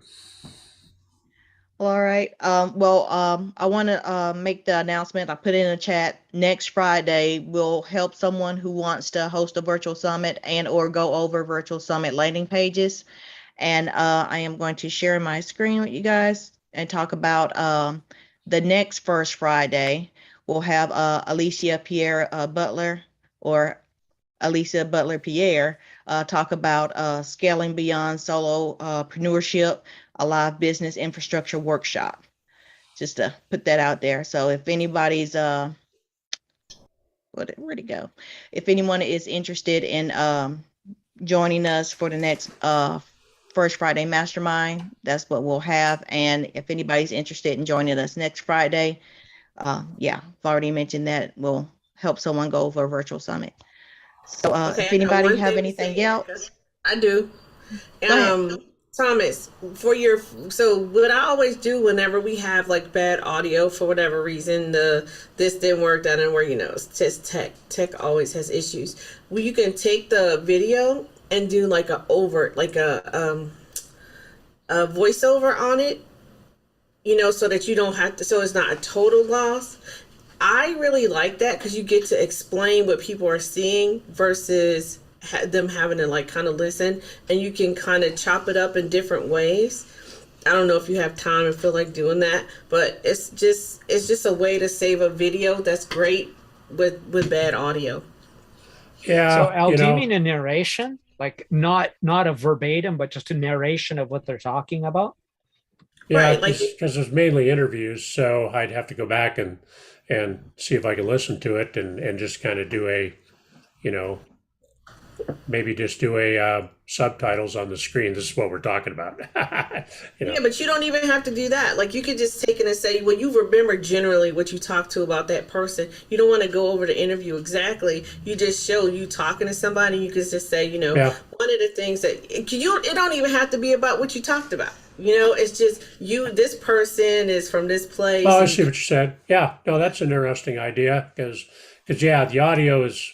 All right. I want to make the announcement. I put in a chat. Next Friday, we'll help someone who wants to host a virtual summit and or go over virtual summit landing pages. And I am going to share my screen with you guys and talk about the next first Friday. We'll have Alicia Pierre Butler or Alicia Butler Pierre talk about scaling beyond solopreneurship, a live business infrastructure workshop, just to put that out there. So if anybody's where'd it go? If anyone is interested in joining us for the next First Friday Mastermind, that's what we'll have. And if anybody's interested in joining us next Friday, I've already mentioned that we'll help someone go over a virtual summit. So if anybody have anything else. I do. Thomas, so what I always do whenever we have like bad audio for whatever reason, this didn't work, that didn't work, it's just tech always has issues. Well, you can take the video and do like a voiceover on it, so that you don't have to, so it's not a total loss. I really like that because you get to explain what people are seeing versus them having to like kind of listen, and you can kind of chop it up in different ways. I don't know if you have time and feel like doing that, but it's just a way to save a video that's great with bad audio. Yeah. So Al, do you mean a narration? Like not a verbatim, but just a narration of what they're talking about? Yeah, because there's mainly interviews, so I'd have to go back and see if I can listen to it and just kind of do a, maybe just do a subtitles on the screen. This is what we're talking about. Yeah, but you don't even have to do that. Like you could just take it and say, well, you remember generally what you talked to about that person. You don't want to go over the interview exactly. You just show you talking to somebody. You could just say, one of the things that it don't even have to be about what you talked about. It's just this person is from this place. Oh, I see what you said. Yeah, no, that's an interesting idea because the audio is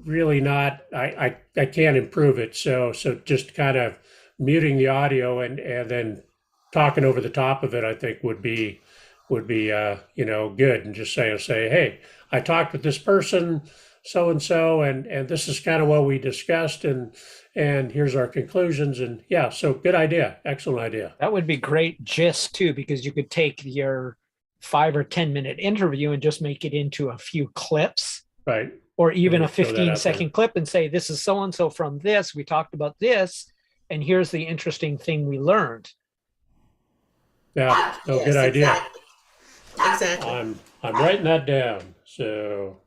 really not, I can't improve it. So just kind of muting the audio and then talking over the top of it, I think would be would be, good. And just say, hey, I talked with this person, so and so, and this is kind of what we discussed, and here's our conclusions. And yeah, so good idea, excellent idea. That would be great gist too, because you could take your 5 or 10 minute interview and just make it into a few clips, Right. or even a Throw that out 15-second clip and say, this is so and so from this. We talked about this, and here's the interesting thing we learned. Yeah, no, Yes, good idea. Exactly. I'm writing that down. So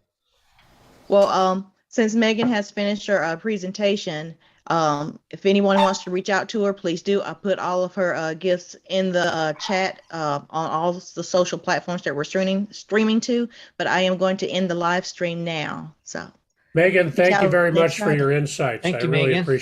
Well, since Megan has finished her presentation, if anyone wants to reach out to her, please do. I put all of her gifts in the chat on all the social platforms that we're streaming to. But I am going to end the live stream now. So, Megan, thank you very next much for your insights. Thank I you, really Megan. appreciate